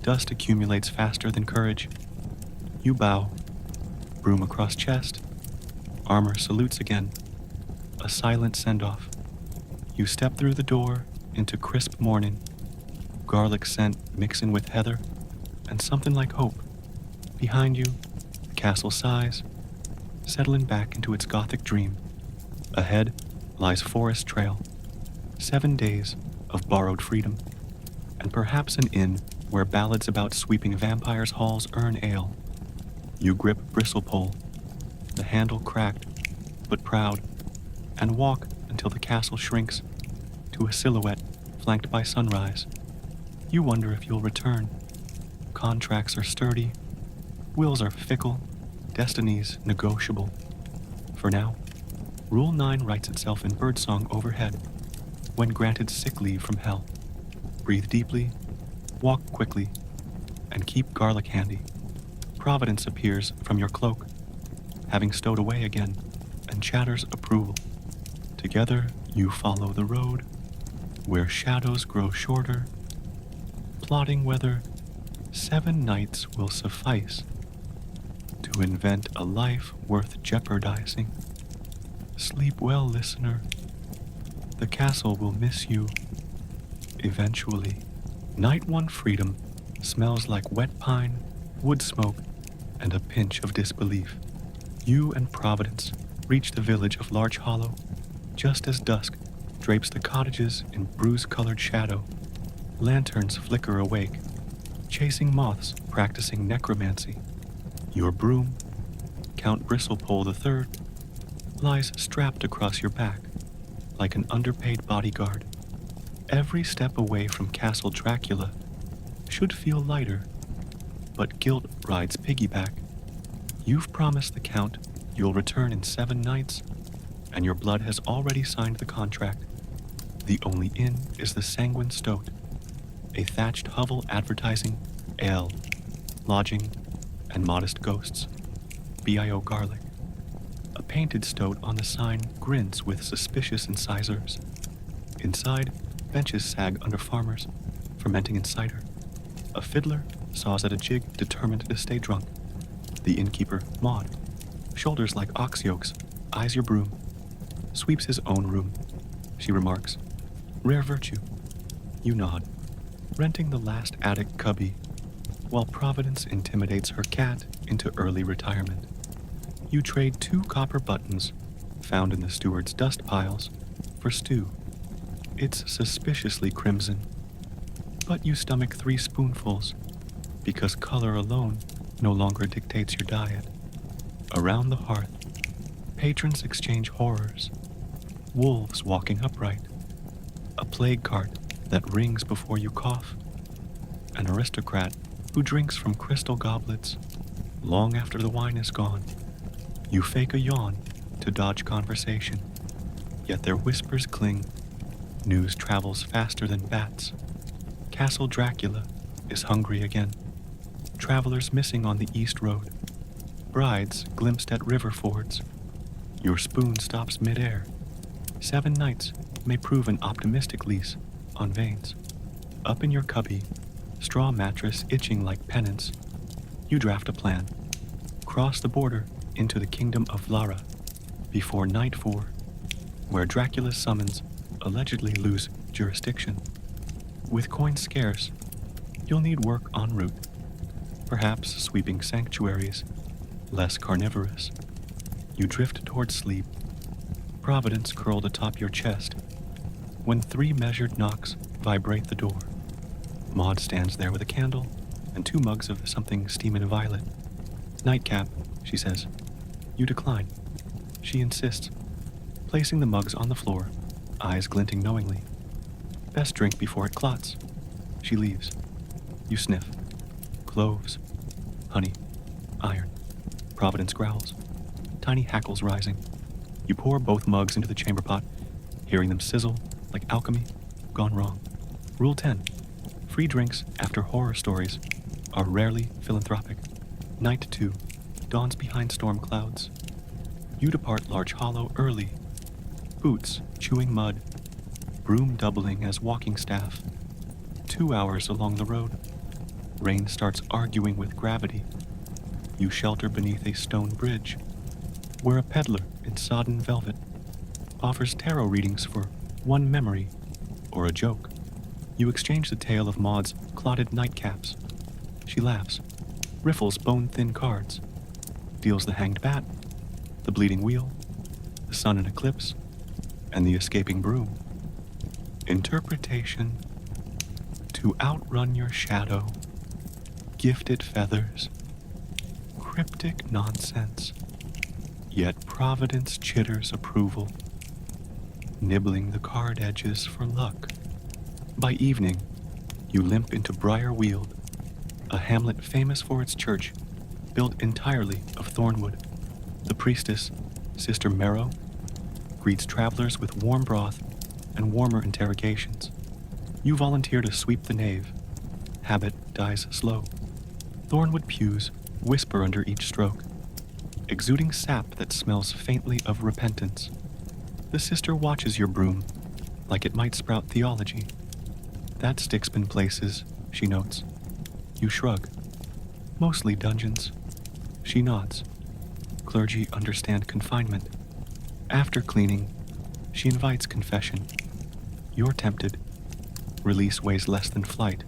dust accumulates faster than courage. You bow. Broom across chest. Armor salutes again. A silent send-off. You step through the door into crisp morning. Garlic scent mixing with heather and something like hope. Behind you, the castle sighs, settling back into its gothic dream. Ahead lies forest trail. 7 days of borrowed freedom. And perhaps an inn where ballads about sweeping vampires' halls earn ale. You grip bristlepole, the handle cracked, but proud, and walk until the castle shrinks to a silhouette flanked by sunrise. You wonder if you'll return. Contracts are sturdy, wills are fickle, destinies negotiable. For now, Rule 9 writes itself in birdsong overhead when granted sick leave from hell. Breathe deeply, walk quickly, and keep garlic handy. Providence appears from your cloak, having stowed away again, and chatters approval. Together you follow the road, where shadows grow shorter, plotting whether 7 nights will suffice to invent a life worth jeopardizing. Sleep well, listener. The castle will miss you. Eventually. Night 1 freedom smells like wet pine, wood smoke, and a pinch of disbelief. You and Providence reach the village of Larch Hollow just as dusk drapes the cottages in bruise-colored shadow. Lanterns flicker awake, chasing moths practicing necromancy. Your broom, Count Bristlepole III, lies strapped across your back like an underpaid bodyguard. Every step away from Castle Dracula should feel lighter, but guilt rides piggyback. You've promised the Count you'll return in 7 nights, and your blood has already signed the contract. The only inn is the Sanguine Stoat, a thatched hovel advertising ale, lodging, and modest ghosts. BIO garlic. A painted stoat on the sign grins with suspicious incisors. Inside, benches sag under farmers, fermenting in cider. A fiddler saws at a jig determined to stay drunk. The innkeeper, Maud, shoulders like ox yokes, eyes your broom, sweeps his own room. She remarks, "Rare virtue." You nod, renting the last attic cubby, while Providence intimidates her cat into early retirement. You trade 2 copper buttons found in the steward's dust piles for stew. It's suspiciously crimson, but you stomach 3 spoonfuls because color alone no longer dictates your diet. Around the hearth, patrons exchange horrors. Wolves walking upright, a plague cart that rings before you cough, an aristocrat who drinks from crystal goblets long after the wine is gone. You fake a yawn to dodge conversation, yet their whispers cling. News travels faster than bats. Castle Dracula is hungry again. Travelers missing on the East Road. Brides glimpsed at river fords. Your spoon stops midair. 7 nights may prove an optimistic lease on veins. Up in your cubby, straw mattress itching like penance, you draft a plan. Cross the border into the kingdom of Lara before night 4, where Dracula's summons allegedly lose jurisdiction. With coins scarce, you'll need work en route, perhaps sweeping sanctuaries, less carnivorous. You drift towards sleep, Providence curled atop your chest, when 3 measured knocks vibrate the door. Maud stands there with a candle and 2 mugs of something steaming violet. "Nightcap," she says. You decline. She insists, placing the mugs on the floor, eyes glinting knowingly. Best drink before it clots. She leaves. You sniff. Cloves. Honey. Iron. Providence growls. Tiny hackles rising. You pour both mugs into the chamber pot, hearing them sizzle like alchemy gone wrong. Rule 10. Free drinks after horror stories are rarely philanthropic. Night 2. Dawns behind storm clouds. You depart Large Hollow early. Boots chewing mud. Broom doubling as walking staff. 2 hours along the road. Rain starts arguing with gravity. You shelter beneath a stone bridge, where a peddler in sodden velvet offers tarot readings for one memory or a joke. You exchange the tale of Maud's clotted nightcaps. She laughs, riffles bone-thin cards, deals the hanged bat, the bleeding wheel, the sun in eclipse, and the escaping broom. Interpretation: to outrun your shadow, gifted feathers, cryptic nonsense, yet Providence chitters approval, nibbling the card edges for luck. By evening, you limp into Briar-Weald, a hamlet famous for its church, built entirely of thornwood. The priestess, Sister Merrow, greets travelers with warm broth and warmer interrogations. You volunteer to sweep the nave. Habit dies slow. Thornwood pews whisper under each stroke, exuding sap that smells faintly of repentance. The sister watches your broom, like it might sprout theology. That stick's been places, she notes. You shrug. Mostly dungeons. She nods. Clergy understand confinement. After cleaning, she invites confession. You're tempted. Release weighs less than flight.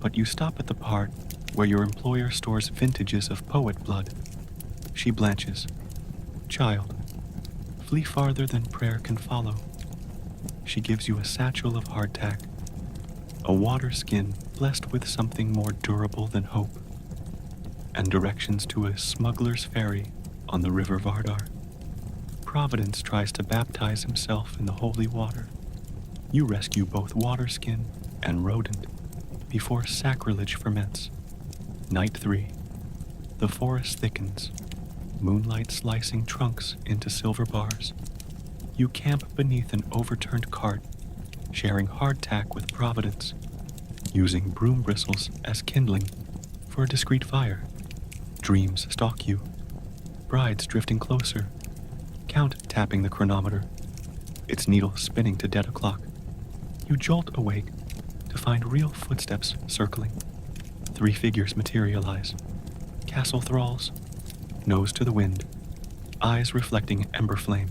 But you stop at the part where your employer stores vintages of poet blood. She blanches. Child, flee farther than prayer can follow. She gives you a satchel of hardtack, a water skin blessed with something more durable than hope, and directions to a smuggler's ferry on the River Vardar. Providence tries to baptize himself in the holy water. You rescue both water skin and rodent before sacrilege ferments. Night 3. The forest thickens, moonlight slicing trunks into silver bars. You camp beneath an overturned cart, sharing hardtack with Providence, using broom bristles as kindling for a discreet fire. Dreams stalk you, brides drifting closer, Count tapping the chronometer, its needle spinning to dead o'clock. You jolt awake to find real footsteps circling. 3 figures materialize. Castle thralls, nose to the wind, eyes reflecting ember flame.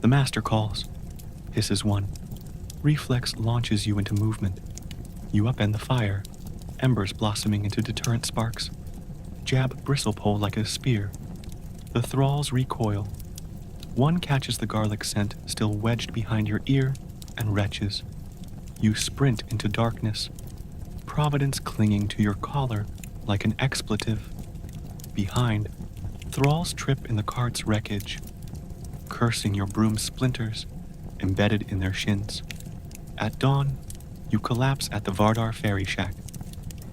The master calls, hisses one. Reflex launches you into movement. You upend the fire, embers blossoming into deterrent sparks. Jab bristlepole like a spear. The thralls recoil. One catches the garlic scent still wedged behind your ear and retches. You sprint into darkness, Providence clinging to your collar like an expletive. Behind, thralls trip in the cart's wreckage, cursing your broom splinters embedded in their shins. At dawn, you collapse at the Vardar ferry shack.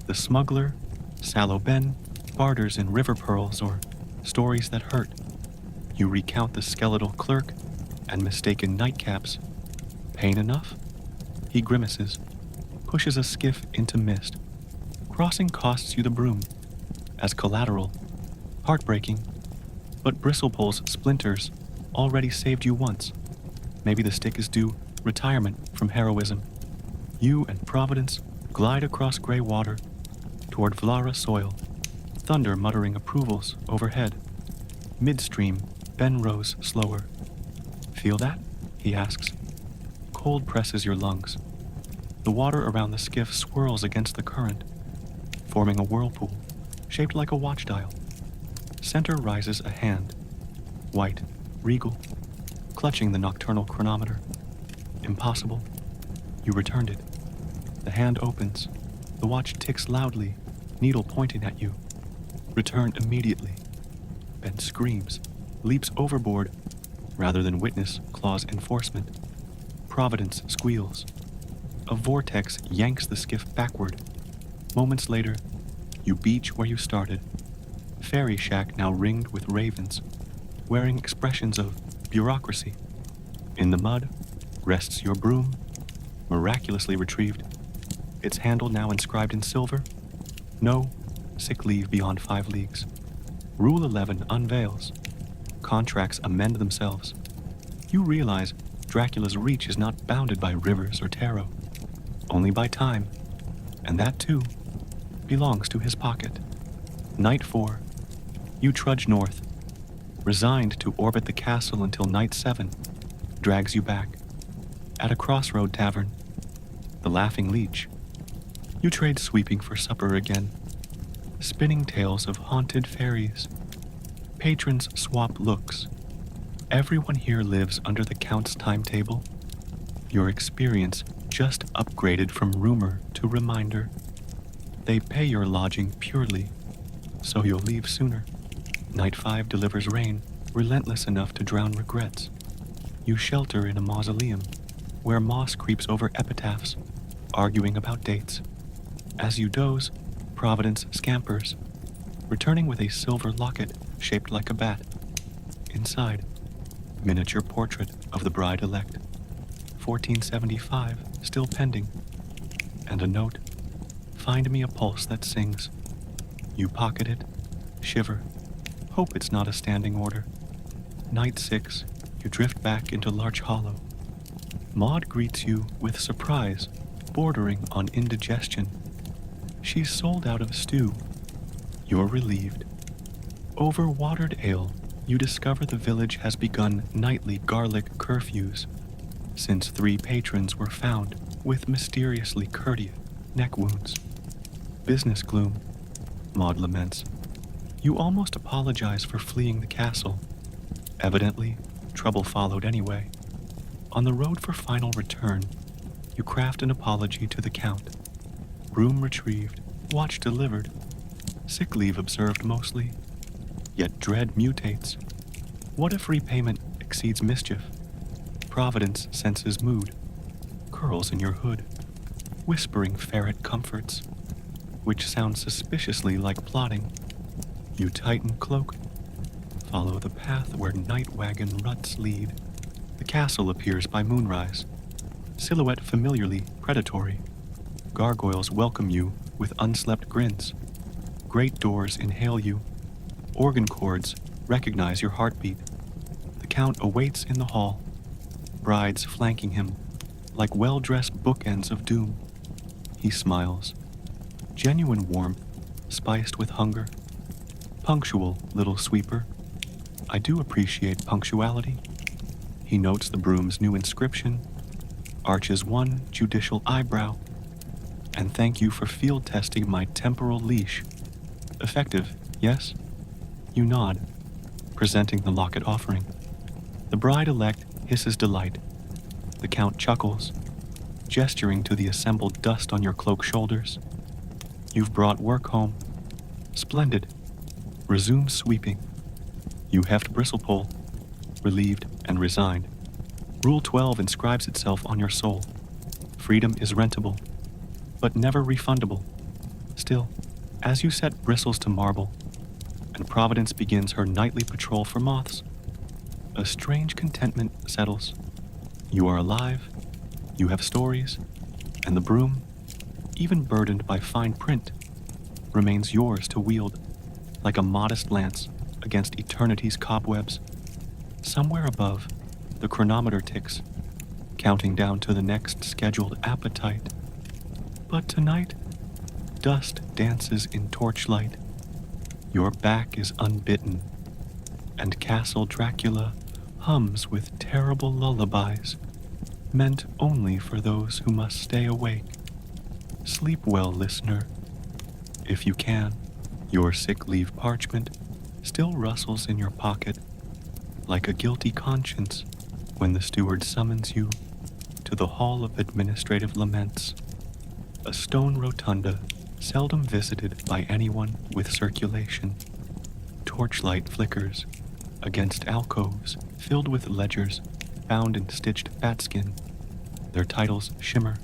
The smuggler, Sallow Ben, barters in river pearls or stories that hurt. You recount the skeletal clerk and mistaken nightcaps. Pain enough? He grimaces, pushes a skiff into mist. Crossing costs you the broom. As collateral, heartbreaking, but Bristlepole's splinters already saved you once. Maybe the stick is due retirement from heroism. You and Providence glide across gray water toward Vlara soil, thunder muttering approvals overhead. Midstream, Ben rows slower. Feel that? He asks. Cold presses your lungs. The water around the skiff swirls against the current, forming a whirlpool shaped like a watch dial. Center rises a hand, white, regal, clutching the nocturnal chronometer. Impossible. You returned it. The hand opens. The watch ticks loudly, needle pointing at you. Return immediately. Ben screams, leaps overboard, rather than witness claws enforcement. Providence squeals. A vortex yanks the skiff backward. Moments later, you beach where you started. Fairy shack now ringed with ravens, wearing expressions of bureaucracy. In the mud rests your broom, miraculously retrieved, its handle now inscribed in silver. No sick leave beyond 5 leagues. Rule 11 unveils. Contracts amend themselves. You realize Dracula's reach is not bounded by rivers or tarot, only by time, and that too belongs to his pocket. Night 4. You trudge north, resigned to orbit the castle until night 7 drags you back. At a crossroad tavern, the Laughing Leech, you trade sweeping for supper again. Spinning tales of haunted fairies. Patrons swap looks. Everyone here lives under the Count's timetable. Your experience just upgraded from rumor to reminder. They pay your lodging purely, so you'll leave sooner. Night 5 delivers rain, relentless enough to drown regrets. You shelter in a mausoleum, where moss creeps over epitaphs, arguing about dates. As you doze, Providence scampers, returning with a silver locket shaped like a bat. Inside, miniature portrait of the bride-elect, 1475, still pending, and a note, "Find me a pulse that sings." You pocket it, shiver, hope it's not a standing order. Night 6, you drift back into Larch Hollow. Maud greets you with surprise, bordering on indigestion. She's sold out of stew. You're relieved. Over watered ale, you discover the village has begun nightly garlic curfews, since 3 patrons were found with mysteriously courteous neck wounds. Business gloom, Maud laments. You almost apologize for fleeing the castle. Evidently, trouble followed anyway. On the road for final return, you craft an apology to the Count. Room retrieved, watch delivered, sick leave observed mostly. Yet dread mutates. What if repayment exceeds mischief? Providence senses mood, curls in your hood, whispering ferret comforts, which sounds suspiciously like plotting. You tighten cloak, follow the path where night wagon ruts lead. The castle appears by moonrise, silhouette familiarly predatory. Gargoyles welcome you with unslept grins. Great doors inhale you. Organ chords recognize your heartbeat. The Count awaits in the hall, brides flanking him like well-dressed bookends of doom. He smiles, genuine warmth spiced with hunger. Punctual, little sweeper. I do appreciate punctuality. He notes the broom's new inscription, arches one judicial eyebrow, and thank you for field testing my temporal leash. Effective, yes? You nod, presenting the locket offering. The bride-elect hisses delight. The Count chuckles, gesturing to the assembled dust on your cloak shoulders. You've brought work home. Splendid. Resume sweeping. You heft bristlepole, relieved and resigned. Rule 12 inscribes itself on your soul. Freedom is rentable, but never refundable. Still, as you set bristles to marble, and Providence begins her nightly patrol for moths, a strange contentment settles. You are alive, you have stories, and the broom, even burdened by fine print, remains yours to wield, like a modest lance against eternity's cobwebs. Somewhere above, the chronometer ticks, counting down to the next scheduled appetite. But tonight, dust dances in torchlight. Your back is unbitten, and Castle Dracula hums with terrible lullabies, meant only for those who must stay awake. Sleep well, listener, if you can. Your sick leave parchment still rustles in your pocket, like a guilty conscience when the steward summons you to the Hall of Administrative Laments, a stone rotunda seldom visited by anyone with circulation. Torchlight flickers, against alcoves filled with ledgers bound in stitched fatskin. Their titles shimmer.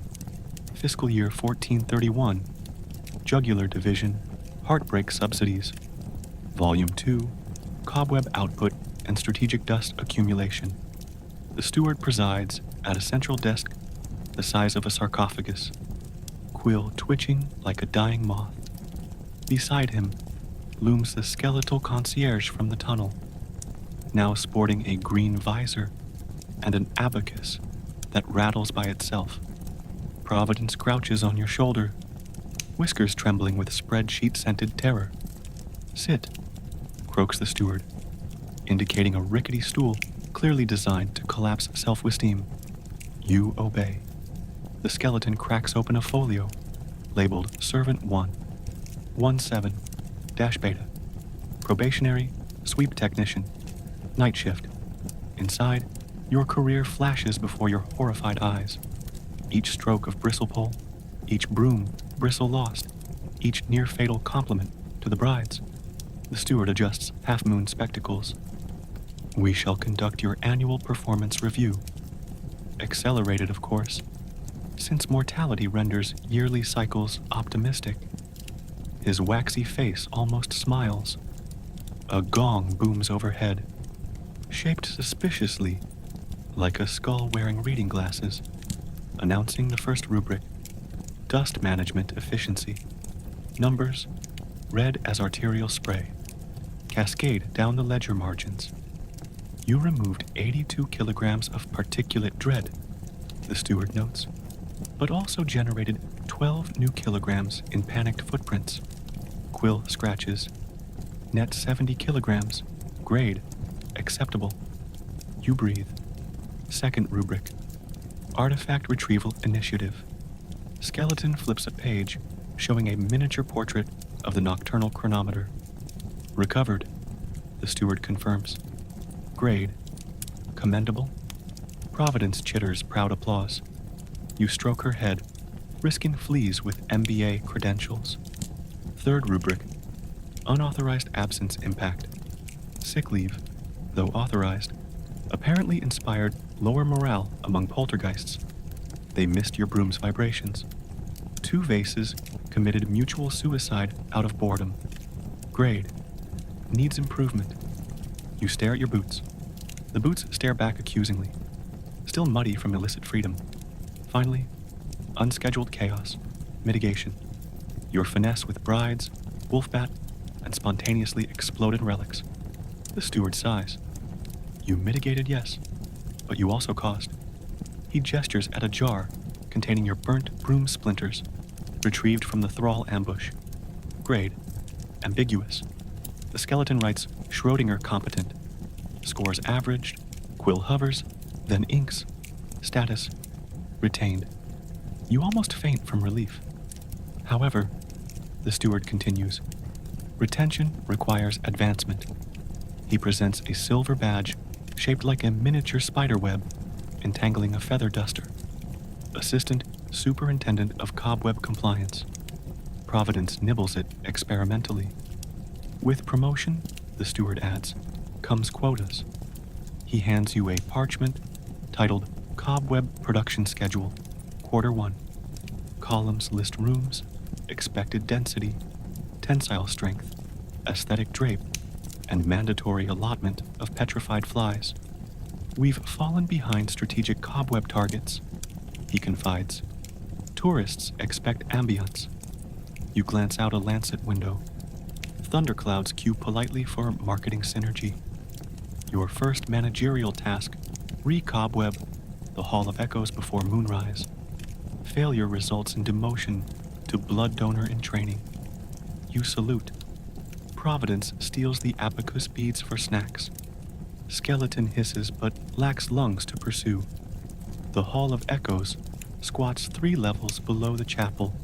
Fiscal year 1431, Jugular Division, Heartbreak Subsidies. Volume 2, Cobweb Output and Strategic Dust Accumulation. The steward presides at a central desk the size of a sarcophagus, quill twitching like a dying moth. Beside him looms the skeletal concierge from the tunnel, now sporting a green visor and an abacus that rattles by itself. Providence crouches on your shoulder, whiskers trembling with spreadsheet-scented terror. Sit, croaks the steward, indicating a rickety stool clearly designed to collapse self-esteem. You obey. The skeleton cracks open a folio, labeled Servant 1, 17-Beta, Probationary, Sweep Technician, Night Shift. Inside, your career flashes before your horrified eyes. Each stroke of bristlepole, each broom bristle lost, each near-fatal compliment to the brides. The steward adjusts half-moon spectacles. We shall conduct your annual performance review. Accelerated, of course, since mortality renders yearly cycles optimistic. His waxy face almost smiles. A gong booms overhead, shaped suspiciously like a skull wearing reading glasses, announcing the first rubric, Dust Management Efficiency. Numbers, red as arterial spray, cascade down the ledger margins. You removed 82 kilograms of particulate dread, the steward notes, but also generated 12 new kilograms in panicked footprints. Quill scratches. Net 70 kilograms. Grade, acceptable. You breathe. Second rubric, Artifact Retrieval Initiative. Skeleton flips a page showing a miniature portrait of the nocturnal chronometer. Recovered, the steward confirms. Grade, commendable. Providence chitters proud applause. You stroke her head, risking fleas with MBA credentials. Third rubric, Unauthorized Absence Impact. Sick leave, though authorized, apparently inspired lower morale among poltergeists. They missed your broom's vibrations. 2 vases committed mutual suicide out of boredom. Grade, needs improvement. You stare at your boots. The boots stare back accusingly, still muddy from illicit freedom. Finally, unscheduled chaos, mitigation. Your finesse with brides, wolfbat, and spontaneously exploded relics. The steward sighs. You mitigated, yes, but you also caused. He gestures at a jar containing your burnt broom splinters, retrieved from the thrall ambush. Grade, ambiguous. The skeleton writes Schrödinger competent. Scores averaged, quill hovers, then inks. Status, retained. You almost faint from relief. However, the steward continues, retention requires advancement. He presents a silver badge shaped like a miniature spider web, entangling a feather duster. Assistant Superintendent of Cobweb Compliance. Providence nibbles it experimentally. With promotion, the steward adds, comes quotas. He hands you a parchment titled Cobweb Production Schedule, Quarter 1. Columns list rooms, expected density, tensile strength, aesthetic drape, and mandatory allotment of petrified flies. We've fallen behind strategic cobweb targets, he confides. Tourists expect ambience. You glance out a lancet window. Thunderclouds queue politely for marketing synergy. Your first managerial task, re-cobweb the Hall of Echoes before moonrise. Failure results in demotion to blood donor in training. You salute. Providence steals the abacus beads for snacks. Skeleton hisses but lacks lungs to pursue. The Hall of Echoes squats 3 levels below the chapel,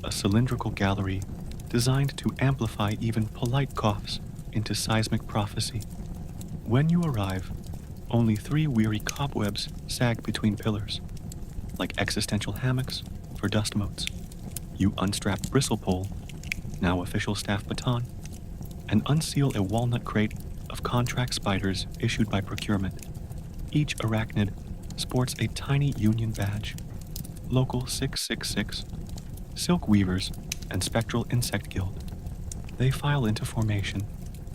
a cylindrical gallery designed to amplify even polite coughs into seismic prophecy. When you arrive, only 3 weary cobwebs sag between pillars, like existential hammocks for dust motes. You unstrap bristlepole, now official staff baton, and unseal a walnut crate of contract spiders issued by procurement. Each arachnid sports a tiny union badge. Local 666, Silk Weavers, and Spectral Insect Guild. They file into formation,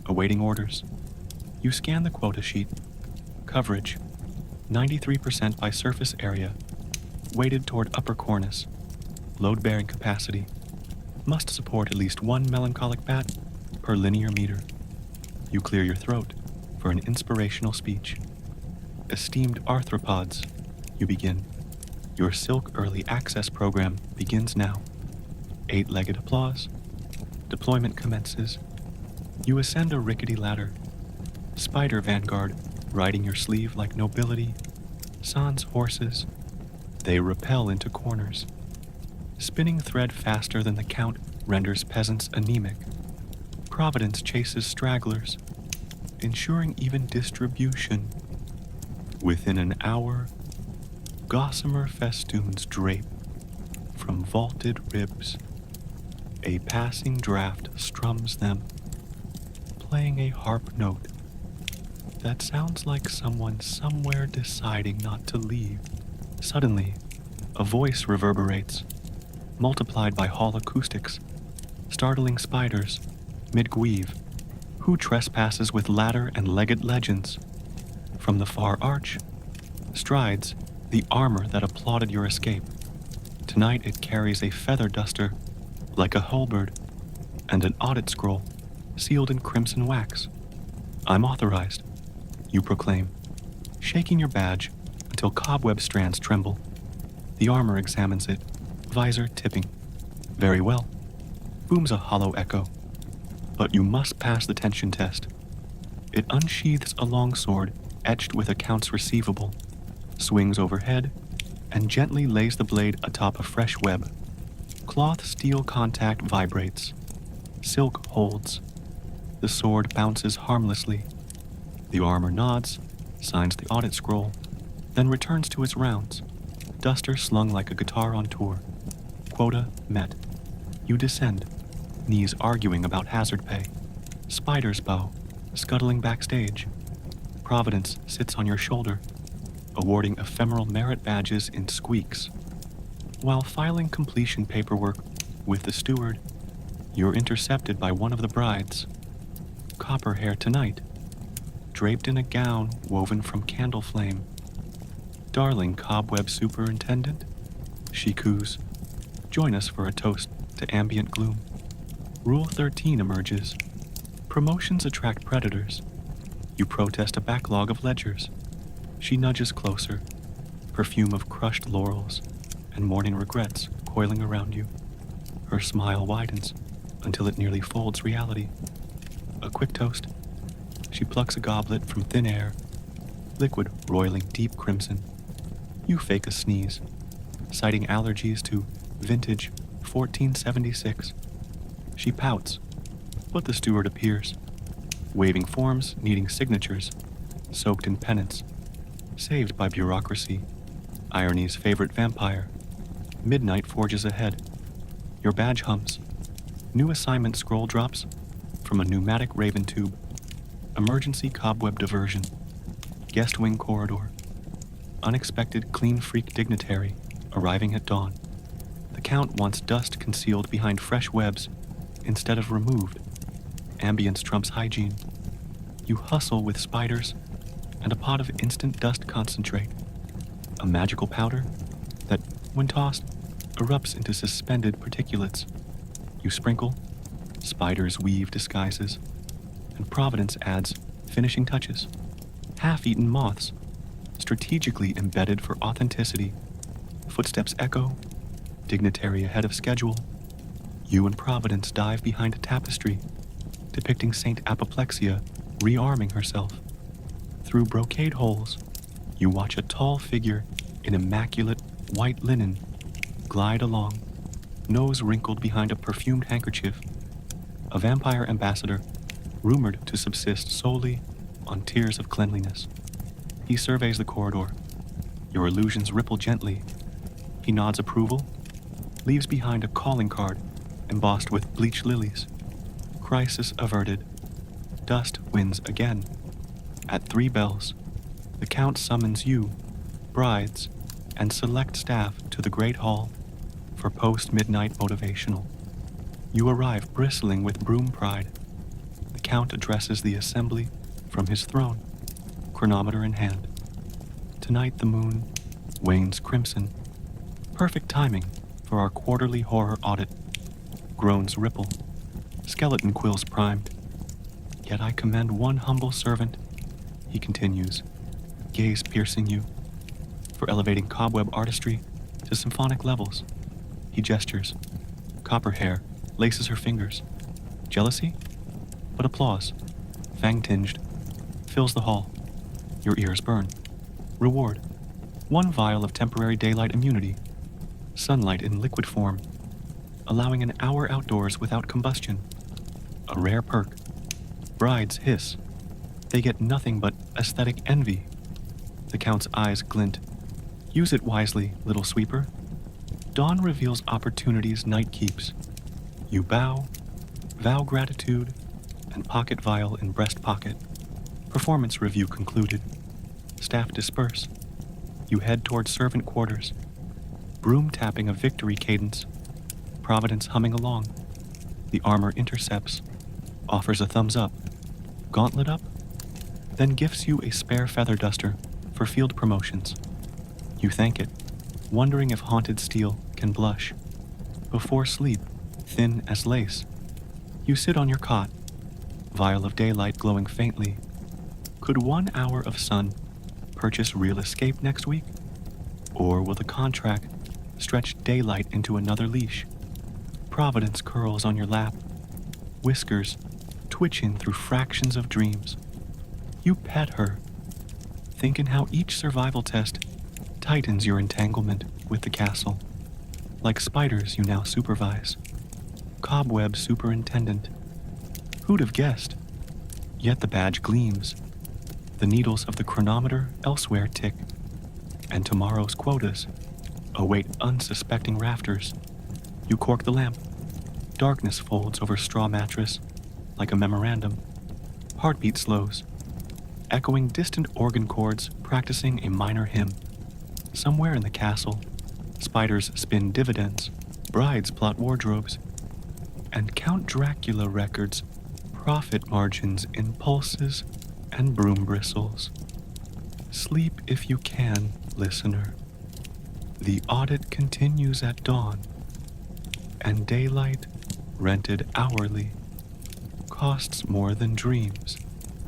awaiting orders. You scan the quota sheet. Coverage, 93% by surface area, weighted toward upper cornice. Load-bearing capacity, must support at least one melancholic bat per linear meter. You clear your throat for an inspirational speech. Esteemed arthropods, you begin. Your Silk Early Access program begins now. 8-legged applause. Deployment commences. You ascend a rickety ladder. Spider Vanguard riding your sleeve like nobility. Sans horses. They repel into corners. Spinning thread faster than the count renders peasants anemic. Providence chases stragglers, ensuring even distribution. Within an hour, gossamer festoons drape from vaulted ribs. A passing draft strums them, playing a harp note that sounds like someone somewhere deciding not to leave. Suddenly, a voice reverberates, multiplied by hall acoustics, startling spiders, mid-weave. Who trespasses with ladder and legged legends? From the far arch, strides the armor that applauded your escape. Tonight it carries a feather duster, like a halberd, and an audit scroll, sealed in crimson wax. I'm authorized, you proclaim, shaking your badge until cobweb strands tremble. The armor examines it, visor tipping. Very well, booms a hollow echo. But you must pass the tension test. It unsheathes a longsword etched with accounts receivable, swings overhead, and gently lays the blade atop a fresh web. Cloth steel contact vibrates. Silk holds. The sword bounces harmlessly. The armor nods, signs the audit scroll, then returns to its rounds. Duster slung like a guitar on tour. Quota met. You descend, knees arguing about hazard pay. Spider's bow, scuttling backstage. Providence sits on your shoulder, awarding ephemeral merit badges in squeaks. While filing completion paperwork with the steward, you're intercepted by one of the brides. Copper hair tonight, draped in a gown woven from candle flame. Darling Cobweb Superintendent, she coos. Join us for a toast to ambient gloom. Rule 13 emerges. Promotions attract predators. You protest a backlog of ledgers. She nudges closer, perfume of crushed laurels and morning regrets coiling around you. Her smile widens until it nearly folds reality. A quick toast. She plucks a goblet from thin air, liquid roiling deep crimson. You fake a sneeze, citing allergies to vintage 1476. She pouts, but the steward appears, waving forms needing signatures, soaked in penance, saved by bureaucracy, irony's favorite vampire. Midnight forges ahead. Your badge hums. New assignment scroll drops from a pneumatic raven tube. Emergency cobweb diversion. Guest wing corridor. Unexpected clean freak dignitary arriving at dawn. The count wants dust concealed behind fresh webs instead of removed. Ambience trumps hygiene. You hustle with spiders and a pot of instant dust concentrate. A magical powder that, when tossed, erupts into suspended particulates. You sprinkle, spiders weave disguises, and Providence adds finishing touches. Half-eaten moths, strategically embedded for authenticity. Footsteps echo, dignitary ahead of schedule. You and Providence dive behind a tapestry, depicting Saint Apoplexia rearming herself. Through brocade holes, you watch a tall figure in immaculate white linen glide along, nose wrinkled behind a perfumed handkerchief. A vampire ambassador, rumored to subsist solely on tears of cleanliness. He surveys the corridor. Your illusions ripple gently. He nods approval, leaves behind a calling card embossed with bleached lilies. Crisis averted. Dust wins again. At 3 bells, the Count summons you, brides, and select staff to the Great Hall for post-midnight motivational. You arrive bristling with broom pride. The Count addresses the assembly from his throne, chronometer in hand. Tonight the moon wanes crimson. Perfect timing for our quarterly horror audit. Groans ripple. Skeleton quills primed. Yet I commend one humble servant, he continues, gaze piercing you, for elevating cobweb artistry to symphonic levels. He gestures. Copper hair laces her fingers. Jealousy? But applause, fang-tinged, fills the hall. Your ears burn. Reward. 1 vial of temporary daylight immunity. Sunlight in liquid form, allowing an hour outdoors without combustion. A rare perk. Brides hiss. They get nothing but aesthetic envy. The Count's eyes glint. Use it wisely, little sweeper. Dawn reveals opportunities night keeps. You bow, vow gratitude, and pocket vial in breast pocket. Performance review concluded. Staff disperse. You head toward servant quarters. Broom tapping a victory cadence. Providence humming along. The armor intercepts. Offers a thumbs up. Gauntlet up. Then gifts you a spare feather duster for field promotions. You thank it, wondering if haunted steel can blush. Before sleep, thin as lace, you sit on your cot, vial of daylight glowing faintly. Could 1 hour of sun purchase real escape next week? Or will the contract stretch daylight into another leash? Providence curls on your lap, whiskers twitching through fractions of dreams. You pet her, thinking how each survival test tightens your entanglement with the castle. Like spiders you now supervise. Cobweb superintendent. Who'd have guessed? Yet the badge gleams. The needles of the chronometer elsewhere tick. And tomorrow's quotas await unsuspecting rafters. You cork the lamp. Darkness folds over straw mattress like a memorandum. Heartbeat slows. Echoing distant organ chords practicing a minor hymn. Somewhere in the castle, spiders spin dividends, brides plot wardrobes, and Count Dracula records profit margins in pulses and broom bristles. Sleep if you can, listener. The audit continues at dawn, and daylight, rented hourly, costs more than dreams.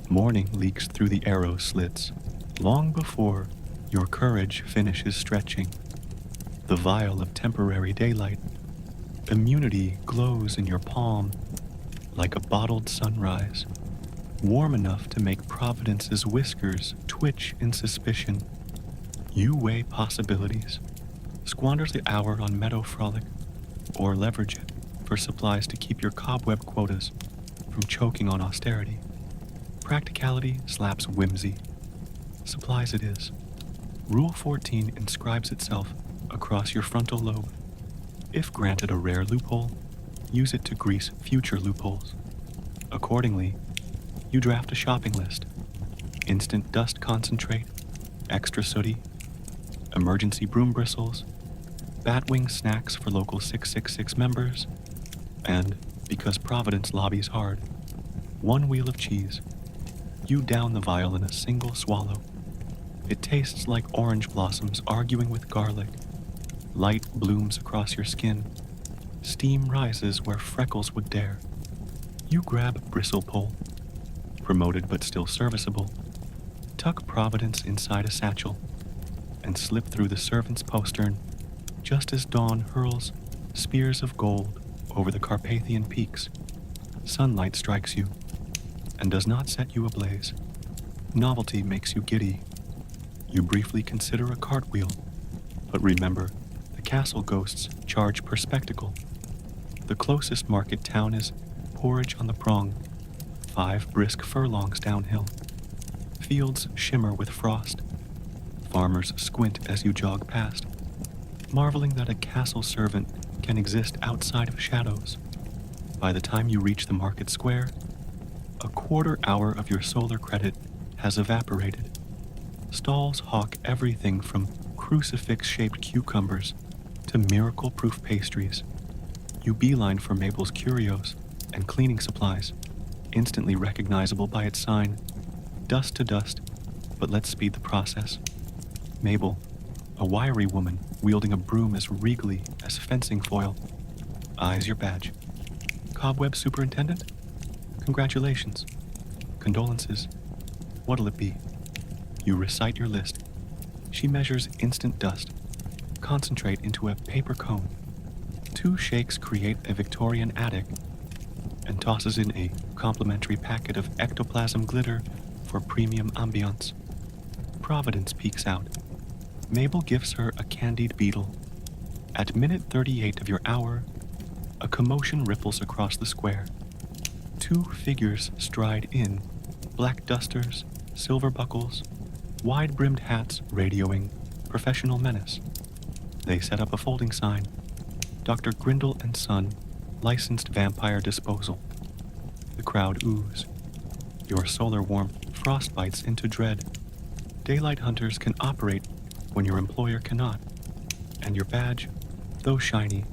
Morning leaks through the arrow slits, long before your courage finishes stretching. The vial of temporary daylight, immunity glows in your palm like a bottled sunrise, warm enough to make Providence's whiskers twitch in suspicion. You weigh possibilities, squander the hour on meadow frolic, or leverage it for supplies to keep your cobweb quotas from choking on austerity. Practicality slaps whimsy. Supplies it is. Rule 14 inscribes itself across your frontal lobe. If granted a rare loophole, use it to grease future loopholes. Accordingly, you draft a shopping list. Instant dust concentrate, extra sooty, emergency broom bristles, batwing snacks for local 666 members, and, because Providence lobbies hard, 1 wheel of cheese. You down the vial in a single swallow. It tastes like orange blossoms arguing with garlic. Light blooms across your skin. Steam rises where freckles would dare. You grab bristle pole, promoted but still serviceable. Tuck Providence inside a satchel and slip through the servant's postern just as dawn hurls spears of gold over the Carpathian peaks. Sunlight strikes you and does not set you ablaze. Novelty makes you giddy. You briefly consider a cartwheel, but remember, the castle ghosts charge per spectacle. The closest market town is Porridge on the Prong, 5 brisk furlongs downhill. Fields shimmer with frost. Farmers squint as you jog past, marveling that a castle servant can exist outside of shadows. By the time you reach the market square, a quarter hour of your solar credit has evaporated. Stalls hawk everything from crucifix-shaped cucumbers to miracle-proof pastries. You beeline for Mabel's curios and cleaning supplies, instantly recognizable by its sign, dust to dust, but let's speed the process. Mabel, a wiry woman wielding a broom as regally as fencing foil, eyes your badge. Cobweb Superintendent? Congratulations. Condolences. What'll it be? You recite your list. She measures instant dust, concentrate into a paper cone. 2 shakes create a Victorian attic, and tosses in a complimentary packet of ectoplasm glitter for premium ambiance. Providence peeks out. Mabel gives her a candied beetle. At minute 38 of your hour, a commotion ripples across the square. 2 figures stride in, black dusters, silver buckles, wide-brimmed hats radioing professional menace. They set up a folding sign. Dr. Grindle and Son, licensed vampire disposal. The crowd oohs. Your solar warmth frostbites into dread. Daylight hunters can operate when your employer cannot. And your badge, though shiny,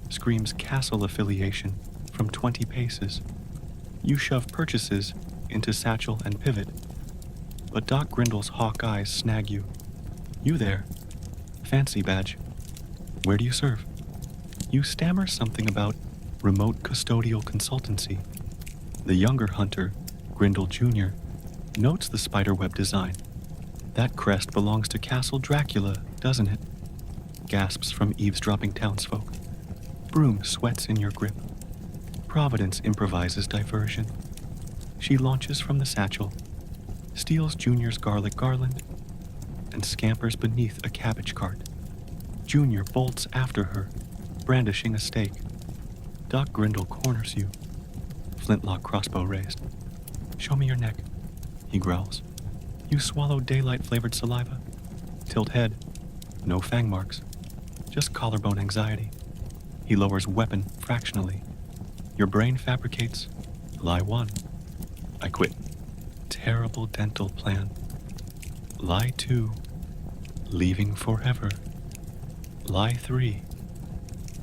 screams castle affiliation from 20 paces. You shove purchases into satchel and pivot. But Doc Grindle's hawk eyes snag you. You there. Fancy badge. Where do you serve? You stammer something about remote custodial consultancy. The younger hunter, Grindle Jr., notes the spiderweb design. That crest belongs to Castle Dracula, doesn't it? Gasps from eavesdropping townsfolk. Broom sweats in your grip. Providence improvises diversion. She launches from the satchel, steals Junior's garlic garland, and scampers beneath a cabbage cart. Junior bolts after her, brandishing a stake. Doc Grindle corners you, flintlock crossbow raised. Show me your neck, he growls. You swallow daylight-flavored saliva, tilt head, no fang marks, just collarbone anxiety. He lowers weapon fractionally. Your brain fabricates, lie 1. I quit. Terrible dental plan. Lie 2. Leaving forever. Lie 3.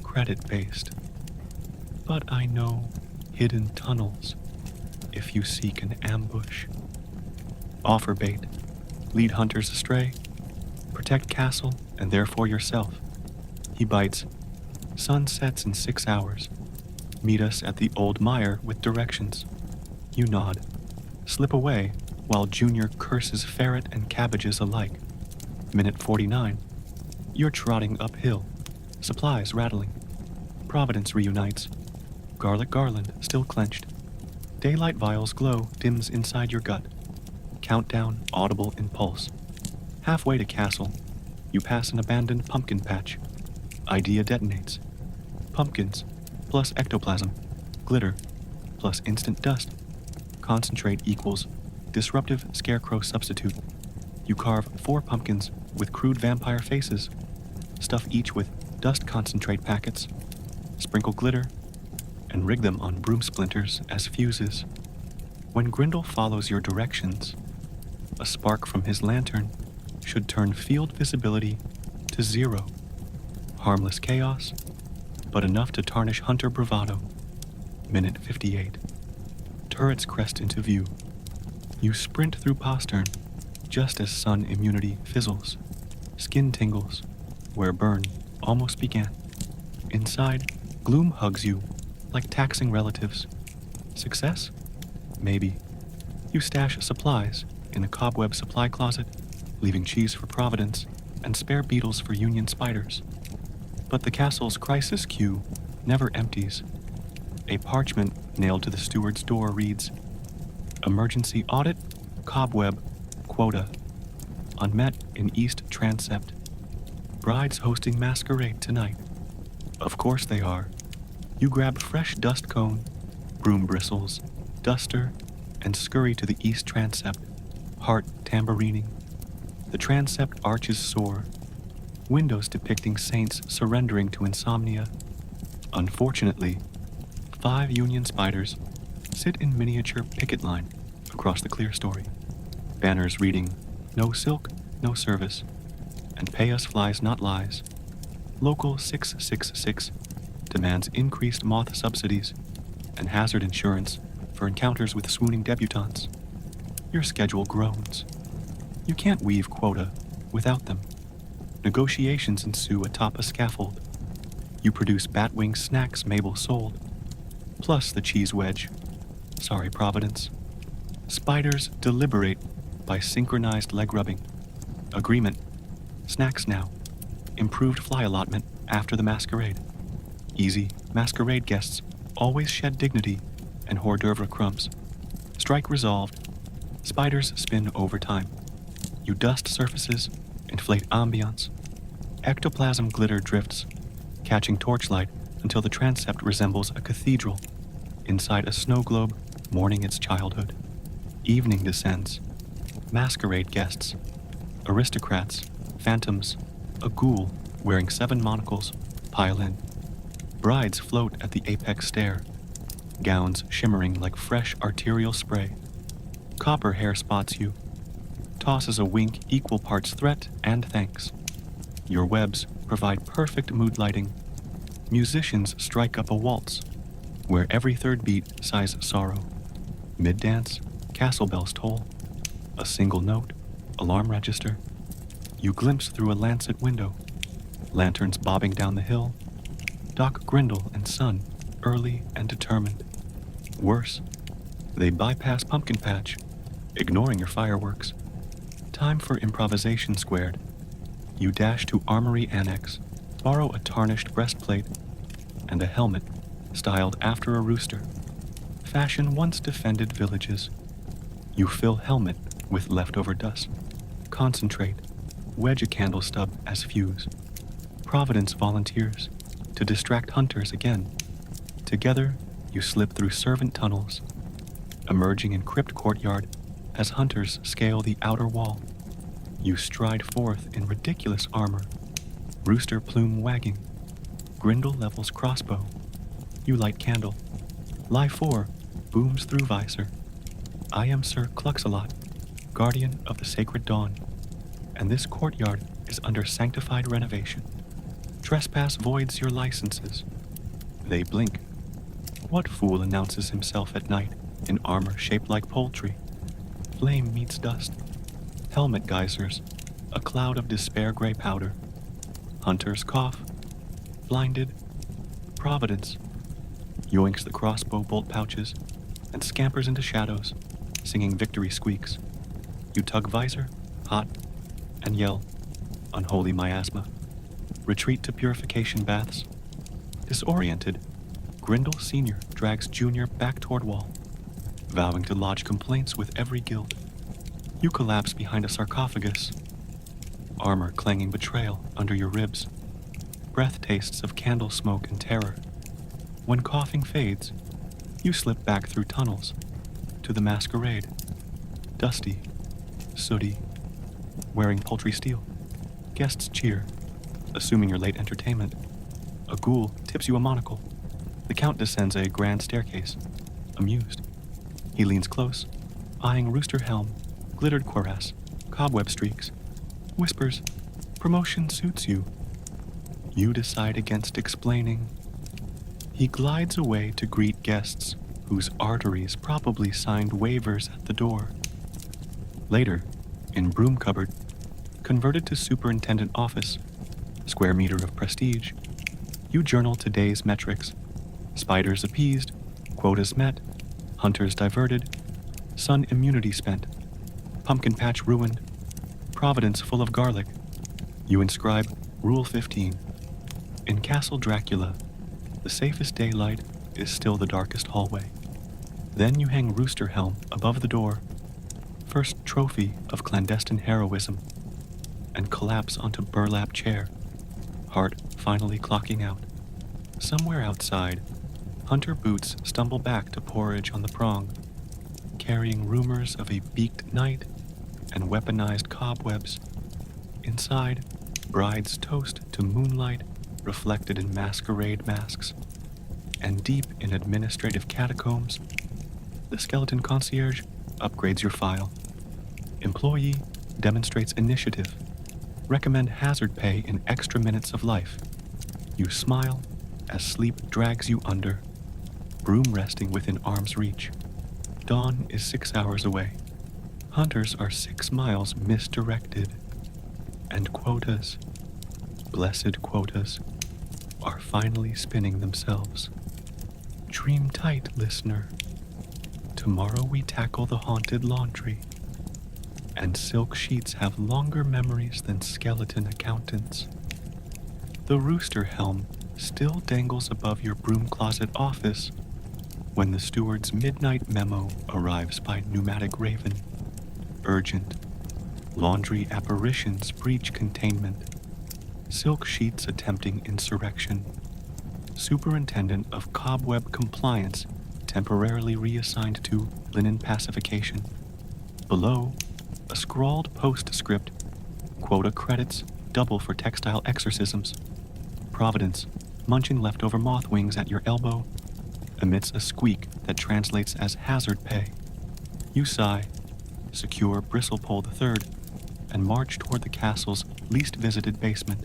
Credit-based. But I know hidden tunnels if you seek an ambush. Offer bait. Lead hunters astray. Protect castle and therefore yourself. He bites. Sun sets in 6 hours. Meet us at the old mire with directions. You nod. Slip away while Junior curses ferret and cabbages alike. Minute 49. You're trotting uphill. Supplies rattling. Providence reunites. Garlic garland still clenched. Daylight vials glow dims inside your gut. Countdown audible in pulse. Halfway to castle, you pass an abandoned pumpkin patch. Idea detonates. Pumpkins plus ectoplasm, glitter plus instant dust. Concentrate equals disruptive scarecrow substitute. You carve 4 pumpkins with crude vampire faces. Stuff each with dust concentrate packets. Sprinkle glitter and rig them on broom splinters as fuses. When Grindle follows your directions, a spark from his lantern should turn field visibility to 0. Harmless chaos, but enough to tarnish hunter bravado. Minute 58. Turrets crest into view. You sprint through postern, just as sun immunity fizzles. Skin tingles, where burn almost began. Inside, gloom hugs you, like taxing relatives. Success? Maybe. You stash supplies in a cobweb supply closet, leaving cheese for Providence and spare beetles for Union spiders. But the castle's crisis queue never empties. A parchment nailed to the steward's door reads, Emergency Audit, Cobweb, Quota. Unmet in East Transept. Brides hosting Masquerade tonight. Of course they are. You grab fresh dust cone, broom bristles, duster, and scurry to the East Transept, heart tamburining. The transept arches soar, windows depicting saints surrendering to insomnia. Unfortunately, 5 Union spiders, sit in miniature picket line across the clear story. Banners reading, "No silk, no service," and "Pay us flies, not lies." Local 666 demands increased moth subsidies and hazard insurance for encounters with swooning debutantes. Your schedule groans. You can't weave quota without them. Negotiations ensue atop a scaffold. You produce Batwing snacks Mabel sold, plus the cheese wedge. Sorry, Providence. Spiders deliberate by synchronized leg rubbing. Agreement. Snacks now. Improved fly allotment after the masquerade. Easy masquerade guests always shed dignity and hors d'oeuvre crumbs. Strike resolved. Spiders spin overtime. You dust surfaces, inflate ambiance. Ectoplasm glitter drifts, catching torchlight until the transept resembles a cathedral inside a snow globe mourning its childhood. Evening descends. Masquerade guests, aristocrats, phantoms, a ghoul wearing 7 monocles pile in. Brides float at the apex stair, gowns shimmering like fresh arterial spray. Copper hair spots you, tosses a wink equal parts threat and thanks. Your webs provide perfect mood lighting. Musicians strike up a waltz, where every third beat sighs sorrow. Mid-dance, castle bells toll. A single note, alarm register. You glimpse through a lancet window. Lanterns bobbing down the hill. Doc Grindle and Son, early and determined. Worse, they bypass Pumpkin Patch, ignoring your fireworks. Time for improvisation squared. You dash to Armory Annex, borrow a tarnished breastplate and a helmet styled after a rooster. Fashion once defended villages. You fill helmet with leftover dust. Concentrate, wedge a candle stub as fuse. Providence volunteers to distract hunters again. Together, you slip through servant tunnels, emerging in crypt courtyard as hunters scale the outer wall. You stride forth in ridiculous armor, rooster plume wagging. Grindle levels crossbow. You light candle. Lie 4 booms through visor. I am Sir Clucks-a-Lot, guardian of the sacred dawn, and this courtyard is under sanctified renovation. Trespass voids your licenses. They blink. What fool announces himself at night in armor shaped like poultry? Flame meets dust. Helmet geysers, a cloud of despair gray powder. Hunters cough. Blinded. Providence yoinks the crossbow bolt pouches and scampers into shadows, singing victory squeaks. You tug visor, hot, and yell, unholy miasma. Retreat to purification baths. Disoriented, Grindle Sr. drags Junior back toward wall, vowing to lodge complaints with every guild. You collapse behind a sarcophagus, armor clanging betrayal under your ribs. Breath tastes of candle smoke and terror. When coughing fades, you slip back through tunnels to the masquerade. Dusty, sooty, wearing poultry steel. Guests cheer, assuming your late entertainment. A ghoul tips you a monocle. The Count descends a grand staircase, amused. He leans close, eyeing rooster helm, glittered cuirass, cobweb streaks. Whispers, promotion suits you. You decide against explaining. He glides away to greet guests whose arteries probably signed waivers at the door. Later, in Broom cupboard, converted to superintendent office, square meter of prestige, you journal today's metrics. Spiders appeased, quotas met, hunters diverted, sun immunity spent, pumpkin patch ruined, Providence full of garlic. You inscribe Rule 15. In Castle Dracula, the safest daylight is still the darkest hallway. Then you hang rooster helm above the door, first trophy of clandestine heroism, and collapse onto burlap chair, heart finally clocking out. Somewhere outside, hunter boots stumble back to porridge on the prong, carrying rumors of a beaked night and weaponized cobwebs. Inside, brides toast to moonlight reflected in masquerade masks. And deep in administrative catacombs, The skeleton concierge upgrades your file. Employee demonstrates initiative. Recommend hazard pay in extra minutes of life. You smile as sleep drags you under. Broom resting within arm's reach. Dawn is 6 hours away. Hunters are 6 miles misdirected. And quotas, blessed quotas, are finally spinning themselves. Dream tight, listener. Tomorrow we tackle the haunted laundry. And silk sheets have longer memories than skeleton accountants. The rooster helm still dangles above your broom closet office when the steward's midnight memo arrives by pneumatic raven. Urgent. Laundry apparitions breach containment. Silk sheets attempting insurrection. Superintendent of Cobweb compliance temporarily reassigned to linen pacification. Below, a scrawled postscript. Quota credits double for textile exorcisms. Providence, munching leftover moth wings at your elbow, emits a squeak that translates as hazard pay. You sigh, secure Bristlepole III, and march toward the castle's least visited basement.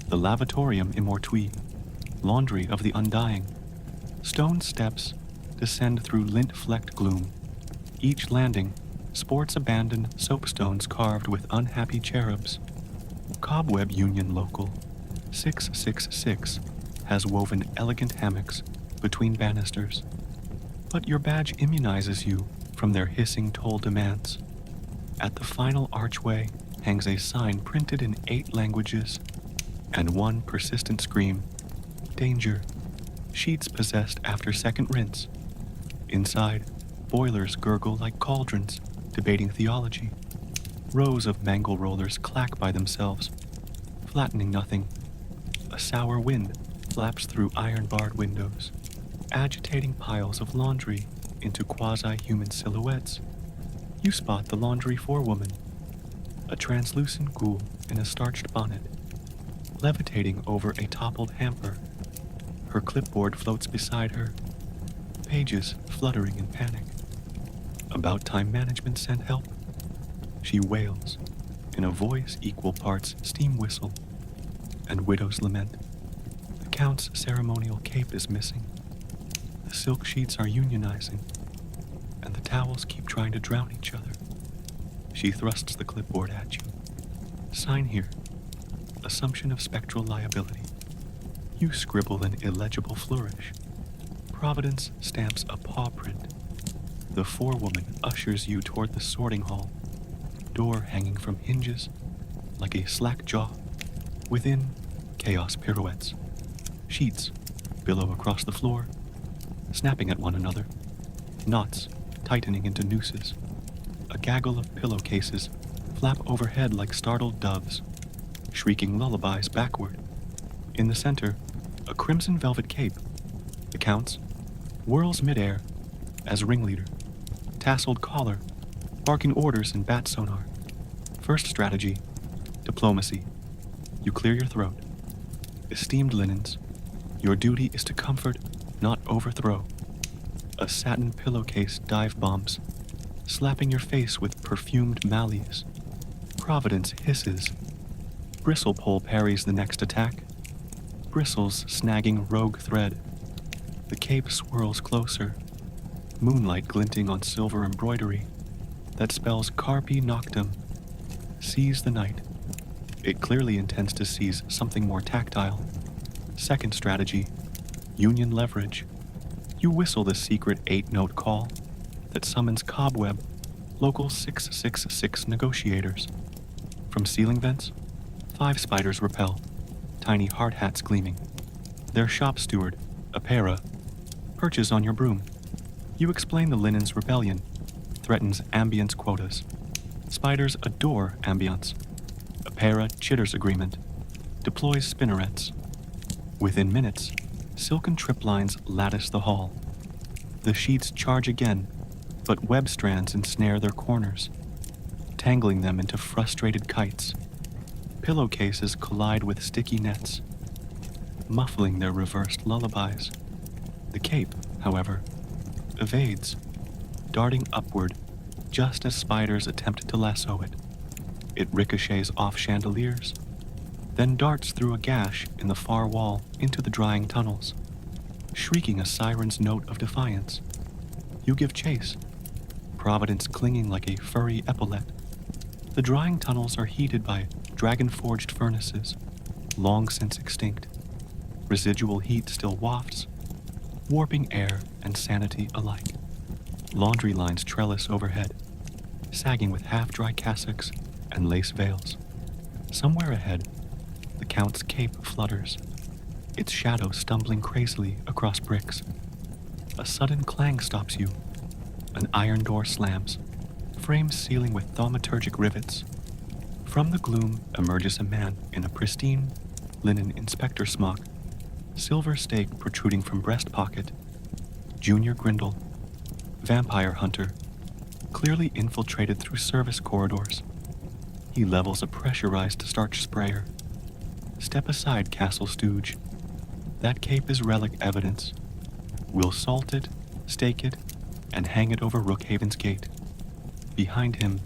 The lavatorium immortui, laundry of the undying. Stone steps descend through lint-flecked gloom. Each landing sports abandoned soapstones carved with unhappy cherubs. Cobweb Union Local 666 has woven elegant hammocks between banisters, but your badge immunizes you from their hissing toll demands. At the final archway hangs a sign printed in 8 languages and one persistent scream. Danger. Sheets possessed after second rinse. Inside, boilers gurgle like cauldrons, debating theology. Rows of mangle rollers clack by themselves, flattening nothing. A sour wind flaps through iron-barred windows, agitating piles of laundry into quasi-human silhouettes. You spot the laundry forewoman, a translucent ghoul in a starched bonnet, levitating over a toppled hamper. Her clipboard floats beside her, pages fluttering in panic. About time management sent help. She wails, in a voice equal parts steam whistle and widow's lament. The Count's ceremonial cape is missing. The silk sheets are unionizing, and the towels keep trying to drown each other. She thrusts the clipboard at you. Sign here. Assumption of spectral liability. You scribble an illegible flourish. Providence stamps a paw print. The forewoman ushers you toward the sorting hall, door hanging from hinges like a slack jaw. Within, chaos pirouettes. Sheets billow across the floor, snapping at one another. Knots tightening into nooses. A gaggle of pillowcases flap overhead like startled doves, shrieking lullabies backward. In the center, a crimson velvet cape. The Count's whirls midair as ringleader. Tasseled collar, barking orders in bat sonar. First strategy, diplomacy. You clear your throat. Esteemed linens, your duty is to comfort, not overthrow. A satin pillowcase dive bombs, slapping your face with perfumed mallees. Providence hisses. Bristlepole parries the next attack. Bristles snagging rogue thread. The cape swirls closer, moonlight glinting on silver embroidery that spells Carpe Noctem. Seize the night. It clearly intends to seize something more tactile. Second strategy, union leverage. You whistle the secret 8-note call that summons Cobweb, local 666 negotiators. From ceiling vents, 5 spiders repel, tiny hard hats gleaming. Their shop steward, Apera, perches on your broom. You explain the linen's rebellion, threatens ambience quotas. Spiders adore ambience. Apera chitters agreement, deploys spinnerets. Within minutes, silken trip lines lattice the hall. The sheets charge again, but web strands ensnare their corners, tangling them into frustrated kites. Pillowcases collide with sticky nets, muffling their reversed lullabies. The cape, however, evades, darting upward just as spiders attempt to lasso it. It ricochets off chandeliers, then darts through a gash in the far wall into the drying tunnels, shrieking a siren's note of defiance. You give chase, Providence clinging like a furry epaulette. The drying tunnels are heated by dragon-forged furnaces, long since extinct. Residual heat still wafts, warping air and sanity alike. Laundry lines trellis overhead, sagging with half-dry cassocks and lace veils. Somewhere ahead, the Count's cape flutters, its shadow stumbling crazily across bricks. A sudden clang stops you. An iron door slams, frame sealing with thaumaturgic rivets. From the gloom emerges a man in a pristine linen inspector smock, silver stake protruding from breast pocket. Junior Grindle, vampire hunter, clearly infiltrated through service corridors. He levels a pressurized starch sprayer. Step aside, Castle Stooge. That cape is relic evidence. We'll salt it, stake it, and hang it over Rookhaven's gate. Behind him,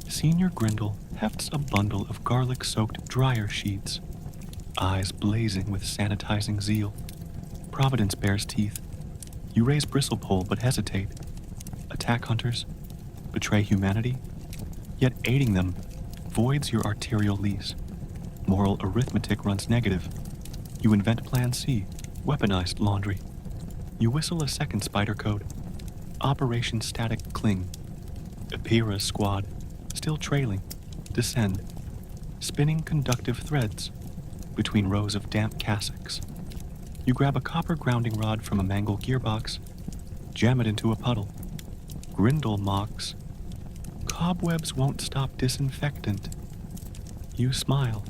Senior Grindle hefts a bundle of garlic-soaked dryer sheets, eyes blazing with sanitizing zeal. Providence bares teeth. You raise bristlepole but hesitate. Attack hunters, betray humanity, yet aiding them voids your arterial lease. Moral arithmetic runs negative. You invent Plan C, weaponized laundry. You whistle a second spider code. Operation Static Cling. Epira's squad, still trailing, descend, spinning conductive threads between rows of damp cassocks. You grab a copper grounding rod from a mangle gearbox, jam it into a puddle. Grindle mocks. Cobwebs won't stop disinfectant. You smile.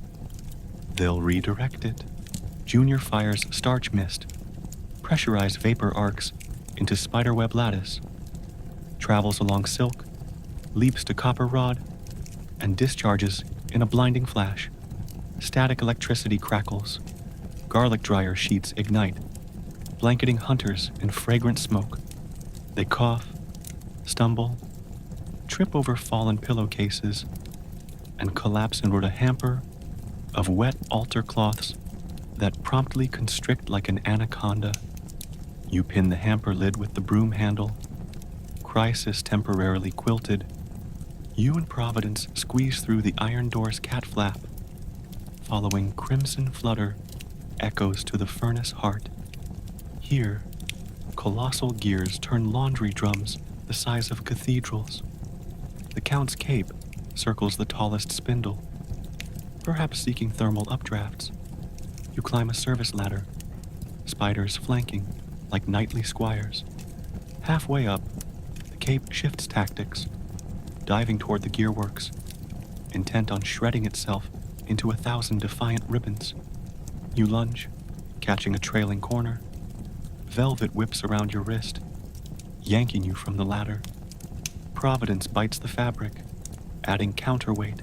They'll redirect it. Junior fires starch mist, pressurized vapor arcs into spiderweb lattice, travels along silk, leaps to copper rod, and discharges in a blinding flash. Static electricity crackles. Garlic dryer sheets ignite, blanketing hunters in fragrant smoke. They cough, stumble, trip over fallen pillowcases, and collapse inward a hamper of wet altar cloths that promptly constrict like an anaconda. You pin the hamper lid with the broom handle. Crisis temporarily quilted. You and Providence squeeze through the iron door's cat flap, following crimson flutter echoes to the furnace heart. Here, colossal gears turn laundry drums the size of cathedrals. The Count's cape circles the tallest spindle, perhaps seeking thermal updrafts. You climb a service ladder, spiders flanking like knightly squires. Halfway up, the cape shifts tactics, diving toward the gearworks, intent on shredding itself into 1,000 defiant ribbons. You lunge, catching a trailing corner. Velvet whips around your wrist, yanking you from the ladder. Providence bites the fabric, adding counterweight.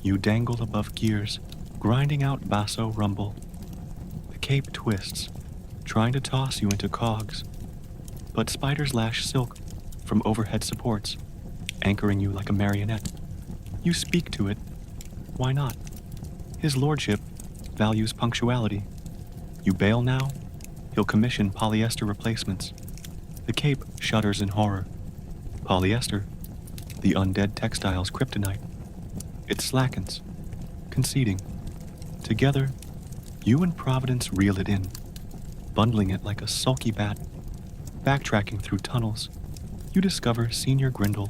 You dangle above gears, grinding out basso rumble. The cape twists, trying to toss you into cogs, but spiders lash silk from overhead supports, anchoring you like a marionette. You speak to it. Why not? His lordship values punctuality. You bail now, he'll commission polyester replacements. The cape shudders in horror. Polyester, the undead textile's kryptonite. It slackens, conceding. Together, you and Providence reel it in, bundling it like a sulky bat. Backtracking through tunnels, you discover Senior Grindle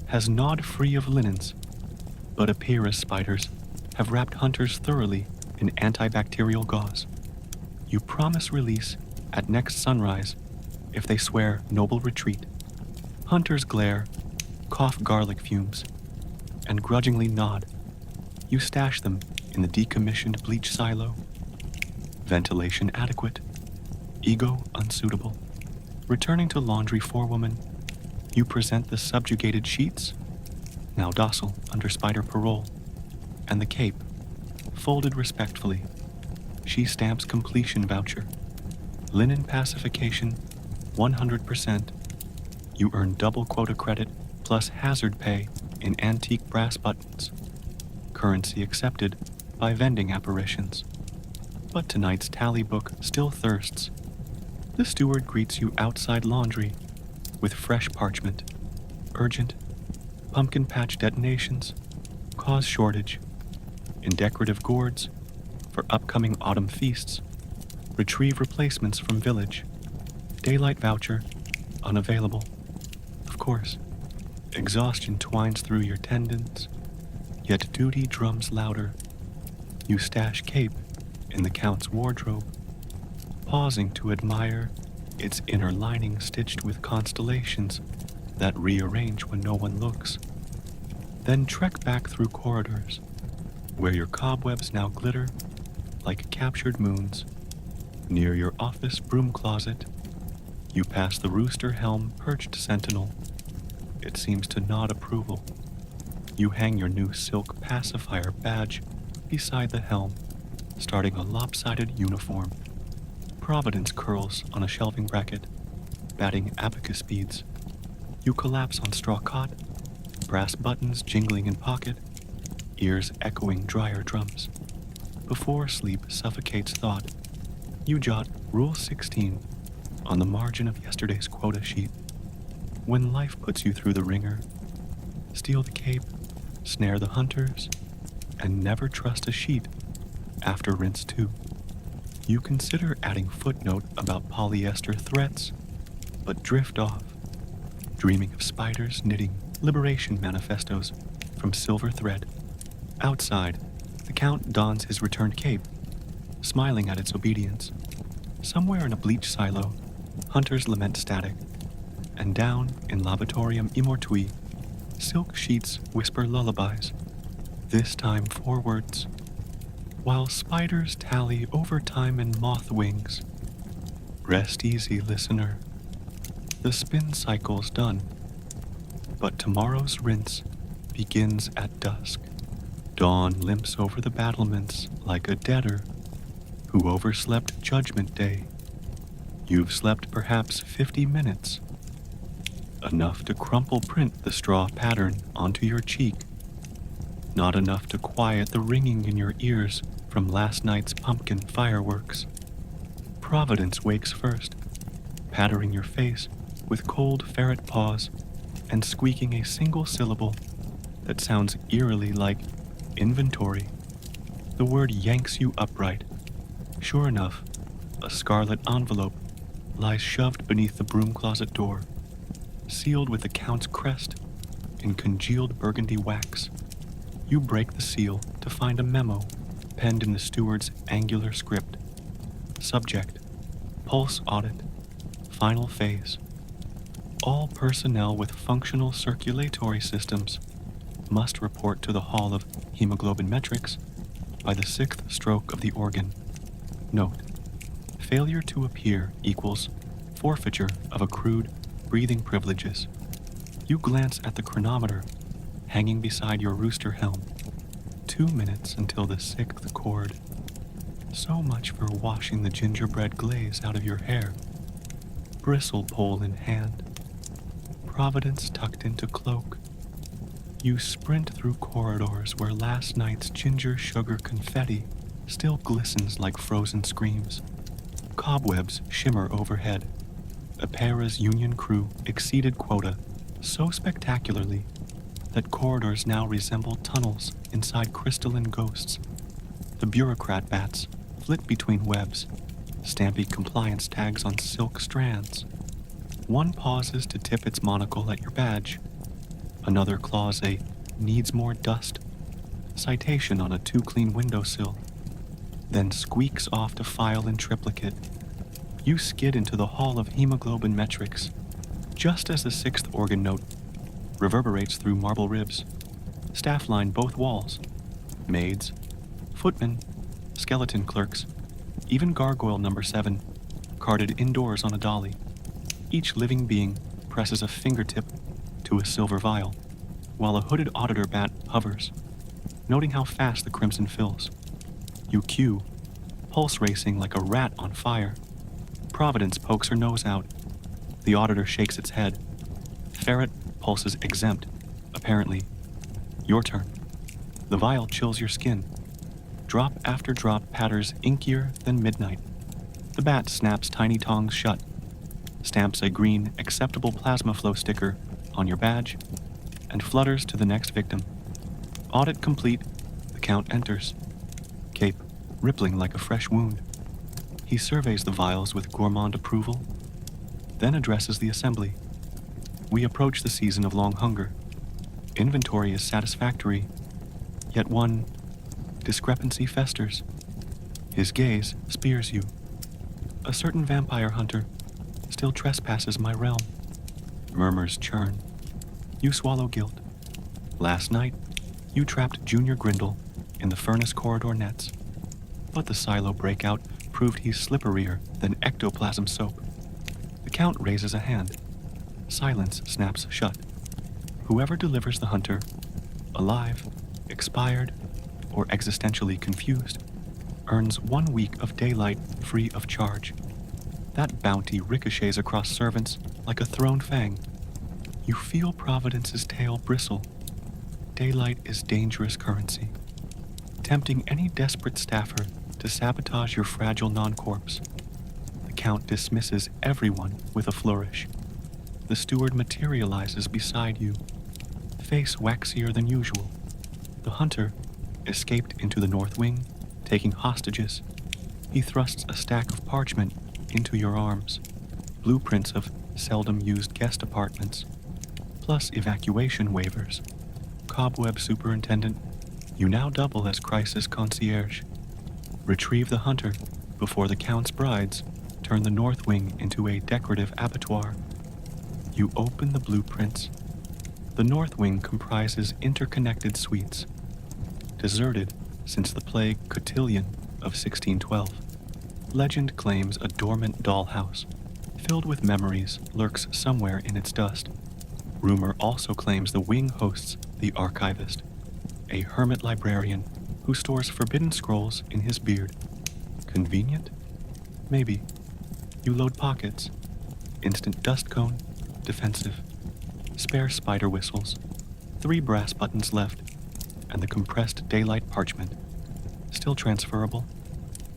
has gnawed free of linens, but Epira's spiders have wrapped hunters thoroughly in antibacterial gauze. You promise release at next sunrise if they swear noble retreat. Hunters glare, cough garlic fumes, and grudgingly nod. You stash them in the decommissioned bleach silo. Ventilation adequate, ego unsuitable. Returning to laundry forewoman, you present the subjugated sheets, now docile under spider parole, and the cape, folded respectfully. She stamps completion voucher. Linen pacification, 100%. You earn double quota credit plus hazard pay in antique brass buttons. Currency accepted by vending apparitions. But tonight's tally book still thirsts. The steward greets you outside laundry with fresh parchment. Urgent. Pumpkin patch detonations. Cause shortage. In decorative gourds. For upcoming autumn feasts. Retrieve replacements from village. Daylight voucher. Unavailable. Of course. Exhaustion twines through your tendons. Yet duty drums louder. You stash cape in the Count's wardrobe, pausing to admire its inner lining stitched with constellations that rearrange when no one looks. Then trek back through corridors, where your cobwebs now glitter like captured moons. Near your office broom closet, you pass the rooster helm perched sentinel. It seems to nod approval. You hang your new silk pacifier badge beside the helm, starting a lopsided uniform. Providence curls on a shelving bracket, batting abacus beads. You collapse on straw cot, brass buttons jingling in pocket, ears echoing dryer drums. Before sleep suffocates thought, you jot Rule 16 on the margin of yesterday's quota sheet. When life puts you through the ringer, steal the cape, snare the hunters, and never trust a sheet after rinse 2. You consider adding footnote about polyester threats, but drift off, dreaming of spiders knitting liberation manifestos from silver thread. Outside, the Count dons his returned cape, smiling at its obedience. Somewhere in a bleach silo, hunters lament static, and down in Laboratorium Immortui, silk sheets whisper lullabies, this time forwards, while spiders tally overtime in moth wings. Rest easy, listener. The spin cycle's done, but tomorrow's rinse begins at dusk. Dawn limps over the battlements like a debtor who overslept Judgment Day. You've slept perhaps 50 minutes, enough to crumple print the straw pattern onto your cheek, not enough to quiet the ringing in your ears from last night's pumpkin fireworks. Providence wakes first, pattering your face with cold ferret paws and squeaking a single syllable that sounds eerily like inventory. The word yanks you upright. Sure enough, a scarlet envelope lies shoved beneath the broom closet door, sealed with the Count's crest in congealed burgundy wax. You break the seal to find a memo penned in the steward's angular script. Subject: Pulse Audit. Final phase. All personnel with functional circulatory systems must report to the Hall of Hemoglobin Metrics by the 6th stroke of the organ. Note: failure to appear equals forfeiture of accrued breathing privileges. You glance at the chronometer hanging beside your rooster helm. 2 minutes until the 6th chord. So much for washing the gingerbread glaze out of your hair. Bristle pole in hand. Providence tucked into cloak. You sprint through corridors where last night's ginger sugar confetti still glistens like frozen screams. Cobwebs shimmer overhead. Apera's union crew exceeded quota so spectacularly that corridors now resemble tunnels inside crystalline ghosts. The bureaucrat bats flit between webs, stamping compliance tags on silk strands. One pauses to tip its monocle at your badge. Another claws a "needs more dust" citation on a too-clean windowsill, then squeaks off to file in triplicate. You skid into the Hall of Hemoglobin Metrics, just as the 6th organ note reverberates through marble ribs. Staff line both walls. Maids, footmen, skeleton clerks, even gargoyle number 7, carted indoors on a dolly. Each living being presses a fingertip to a silver vial, while a hooded auditor bat hovers, noting how fast the crimson fills. You queue, pulse racing like a rat on fire. Providence pokes her nose out. The auditor shakes its head. Ferret pulses exempt, apparently. Your turn. The vial chills your skin. Drop after drop patters inkier than midnight. The bat snaps tiny tongs shut, stamps a green acceptable plasma flow sticker on your badge, and flutters to the next victim. Audit complete, the Count enters, cape rippling like a fresh wound. He surveys the vials with gourmand approval, then addresses the assembly. We approach the season of long hunger. Inventory is satisfactory, yet one discrepancy festers. His gaze spears you. A certain vampire hunter still trespasses my realm. Murmurs churn. You swallow guilt. Last night, you trapped Junior Grindle in the furnace corridor nets, but the silo breakout proved he's slipperier than ectoplasm soap. The Count raises a hand. Silence snaps shut. Whoever delivers the hunter, alive, expired, or existentially confused, earns 1 week of daylight free of charge. That bounty ricochets across servants like a thrown fang. You feel Providence's tail bristle. Daylight is dangerous currency, tempting any desperate staffer to sabotage your fragile non-corpse. The Count dismisses everyone with a flourish. The steward materializes beside you, face waxier than usual. The hunter escaped into the north wing, taking hostages. He thrusts a stack of parchment into your arms, blueprints of seldom used guest apartments, plus evacuation waivers. Cobweb superintendent, you now double as crisis concierge. Retrieve the hunter before the Count's brides turn the north wing into a decorative abattoir. You open the blueprints. The north wing comprises interconnected suites, deserted since the plague cotillion of 1612. Legend claims a dormant dollhouse, filled with memories, lurks somewhere in its dust. Rumor also claims the wing hosts the archivist, a hermit librarian who stores forbidden scrolls in his beard. Convenient? Maybe. You load pockets. Instant dust cone, defensive. Spare spider whistles. 3 brass buttons left, and the compressed daylight parchment. Still transferable.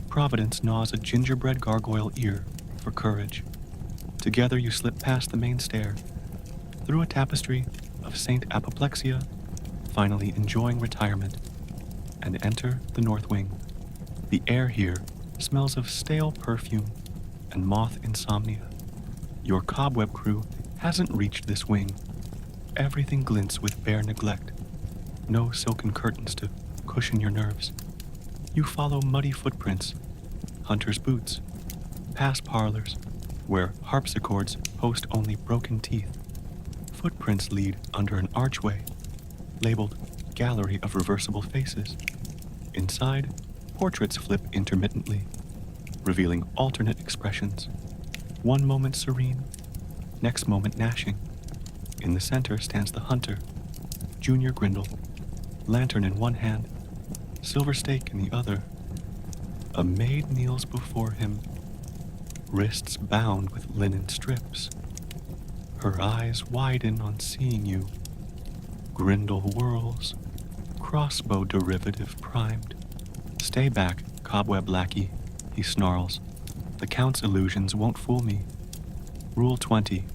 Providence gnaws a gingerbread gargoyle ear for courage. Together you slip past the main stair, through a tapestry of Saint Apoplexia, finally enjoying retirement, and enter the north wing. The air here smells of stale perfume and moth insomnia. Your Cobweb crew hasn't reached this wing. Everything glints with bare neglect. No silken curtains to cushion your nerves. You follow muddy footprints, hunters' boots, past parlors where harpsichords host only broken teeth. Footprints lead under an archway, labeled Gallery of Reversible Faces. Inside, portraits flip intermittently, revealing alternate expressions. One moment serene, next moment gnashing. In the center stands the hunter, Junior Grindle, lantern in one hand, silver stake in the other. A maid kneels before him, wrists bound with linen strips. Her eyes widen on seeing you. Grindle whirls, crossbow derivative primed. Stay back, Cobweb lackey, he snarls. The Count's illusions won't fool me. Rule 20.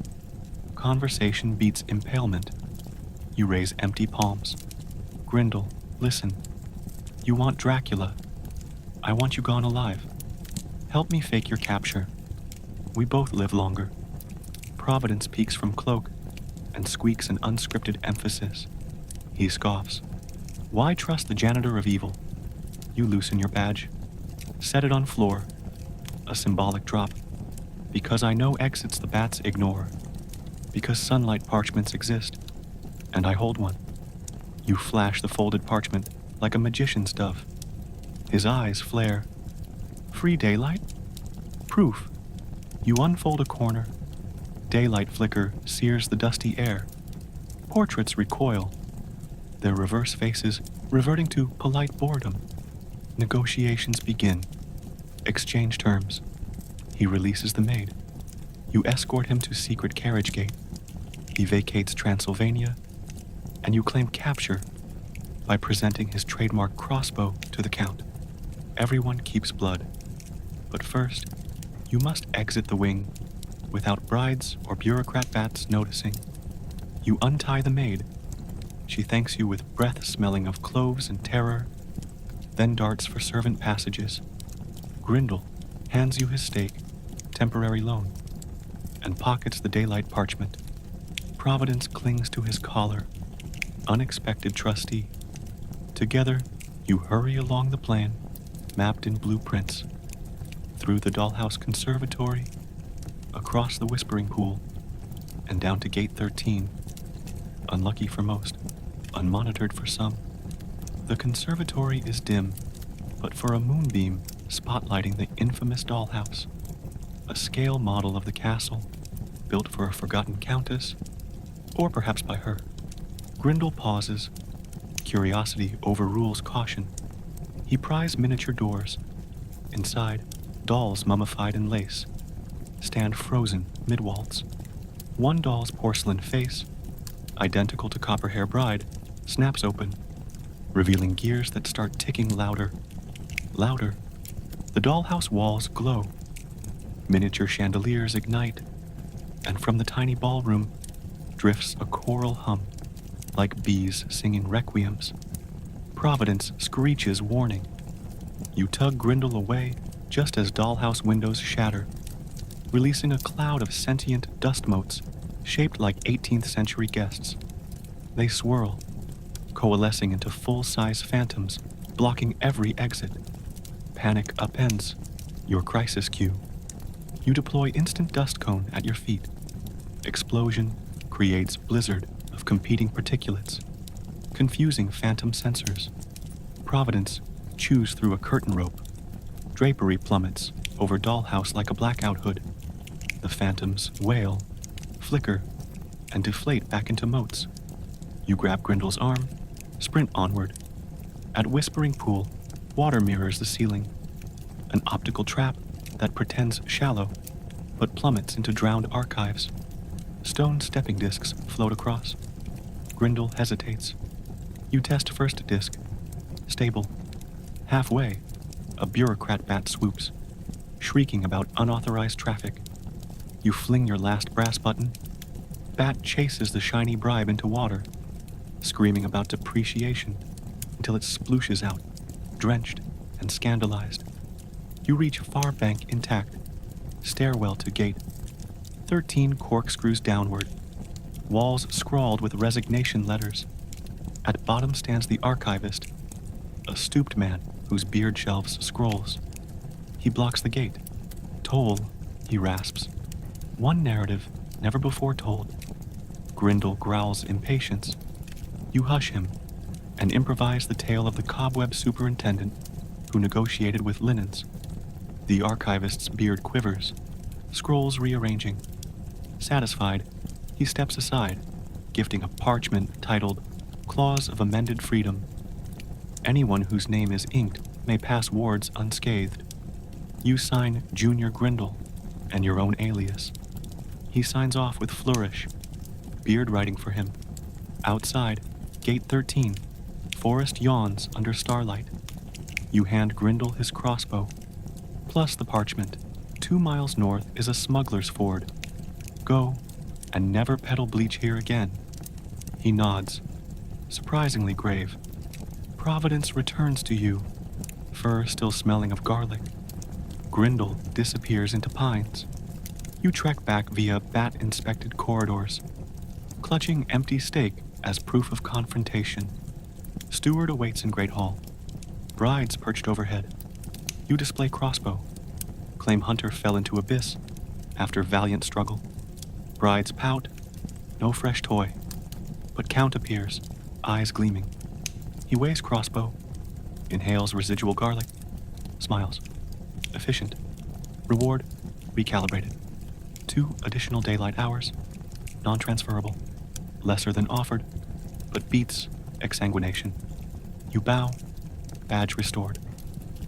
Conversation beats impalement. You raise empty palms. Grindle, listen. You want Dracula. I want you gone alive. Help me fake your capture. We both live longer. Providence peeks from cloak and squeaks an unscripted emphasis. He scoffs. Why trust the janitor of evil? You loosen your badge. Set it on floor. A symbolic drop. Because I know exits the bats ignore. Because sunlight parchments exist. And I hold one. You flash the folded parchment like a magician's dove. His eyes flare. Free daylight? Proof. You unfold a corner. Daylight flicker sears the dusty air. Portraits recoil, their reverse faces reverting to polite boredom. Negotiations begin. Exchange terms. He releases the maid. You escort him to secret carriage gate. He vacates Transylvania, and you claim capture by presenting his trademark crossbow to the Count. Everyone keeps blood, but first, you must exit the wing without brides or bureaucrat bats noticing. You untie the maid. She thanks you with breath smelling of cloves and terror, then darts for servant passages. Grindel hands you his stake, temporary loan, and pockets the daylight parchment. Providence clings to his collar, unexpected trustee. Together, you hurry along the plan, mapped in blueprints, through the dollhouse conservatory, across the whispering pool, and down to gate 13. Unlucky for most, unmonitored for some. The conservatory is dim, but for a moonbeam spotlighting the infamous dollhouse, a scale model of the castle, built for a forgotten countess, or perhaps by her. Grindel pauses. Curiosity overrules caution. He pries miniature doors. Inside, dolls mummified in lace stand frozen mid-waltz. One doll's porcelain face, identical to Copperhair Bride, snaps open, revealing gears that start ticking louder. Louder. The dollhouse walls glow. Miniature chandeliers ignite, and from the tiny ballroom drifts a choral hum, like bees singing requiems. Providence screeches warning. You tug Grindel away just as dollhouse windows shatter, releasing a cloud of sentient dust motes shaped like 18th century guests. They swirl, coalescing into full-size phantoms, blocking every exit. Panic upends, your crisis cue. You deploy instant dust cone at your feet. Explosion creates blizzard of competing particulates, confusing phantom sensors. Providence chews through a curtain rope. Drapery plummets over dollhouse like a blackout hood. The phantoms wail, flicker, and deflate back into motes. You grab Grindel's arm, sprint onward. At Whispering Pool, water mirrors the ceiling, an optical trap that pretends shallow, but plummets into drowned archives. Stone stepping discs float across. Grindel hesitates. You test first disc. Stable. Halfway, a bureaucrat bat swoops, shrieking about unauthorized traffic. You fling your last brass button. Bat chases the shiny bribe into water, screaming about depreciation until it splooshes out, drenched and scandalized. You reach far bank intact, stairwell to gate. 13 corkscrews downward, walls scrawled with resignation letters. At bottom stands the archivist, a stooped man whose beard shelves scrolls. He blocks the gate. Toll, he rasps. One narrative never before told. Grindel growls impatience. You hush him and improvise the tale of the Cobweb superintendent who negotiated with linens. The archivist's beard quivers, scrolls rearranging. Satisfied, he steps aside, gifting a parchment titled Clause of Amended Freedom. Anyone whose name is inked may pass wards unscathed. You sign Junior Grindel and your own alias. He signs off with flourish, beard writing for him. Outside, gate 13, forest yawns under starlight. You hand Grindel his crossbow, plus the parchment. 2 miles north is a smuggler's ford. Go, and never peddle bleach here again. He nods, surprisingly grave. Providence returns to you, fur still smelling of garlic. Grindel disappears into pines. You trek back via bat-inspected corridors, clutching empty stake as proof of confrontation. Steward awaits in Great Hall. Brides perched overhead. You display crossbow. Claim hunter fell into abyss after valiant struggle. Brides pout. No fresh toy. But Count appears, eyes gleaming. He weighs crossbow, inhales residual garlic, smiles. Efficient. Reward, recalibrated. 2 additional daylight hours, non-transferable. Lesser than offered, but beats exsanguination. You bow, badge restored.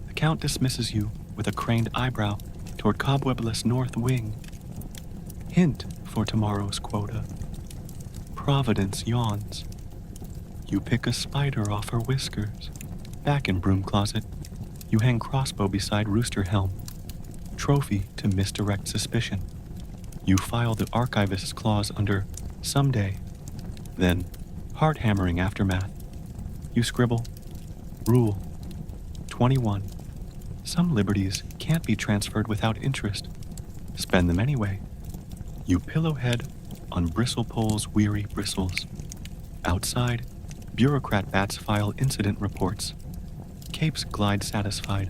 The Count dismisses you with a craned eyebrow toward cobwebless north wing. Hint for tomorrow's quota. Providence yawns. You pick a spider off her whiskers. Back in broom closet, you hang crossbow beside rooster helm. Trophy to misdirect suspicion. You file the archivist's clause under someday. Then, heart-hammering aftermath. You scribble, rule 21. Some liberties can't be transferred without interest. Spend them anyway. You pillowhead on bristlepole's weary bristles. Outside, bureaucrat bats file incident reports. Capes glide satisfied.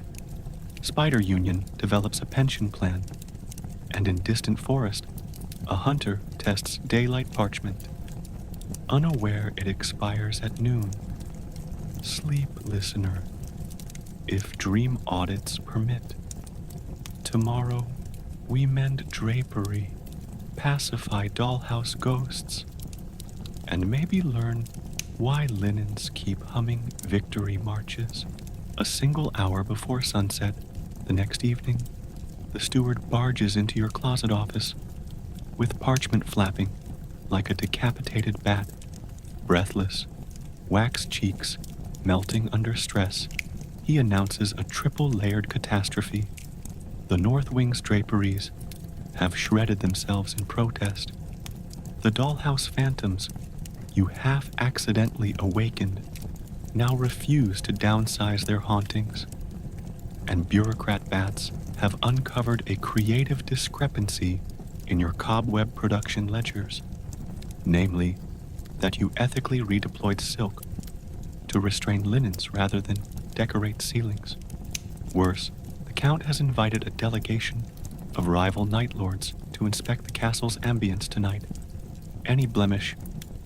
Spider Union develops a pension plan. And in distant forest, a hunter tests daylight parchment. Unaware it expires at noon. Sleep, listener, if dream audits permit. Tomorrow, we mend drapery, pacify dollhouse ghosts, and maybe learn why linens keep humming victory marches. A single hour before sunset, the next evening, the steward barges into your closet office with parchment flapping like a decapitated bat, breathless, wax cheeks melting under stress. He announces a triple-layered catastrophe. The North Wing's draperies have shredded themselves in protest. The dollhouse phantoms you half-accidentally awakened now refuse to downsize their hauntings. And bureaucrat bats have uncovered a creative discrepancy in your Cobweb production ledgers. Namely, that you ethically redeployed silk to restrain linens rather than decorate ceilings. Worse, the Count has invited a delegation of rival night lords to inspect the castle's ambience tonight. Any blemish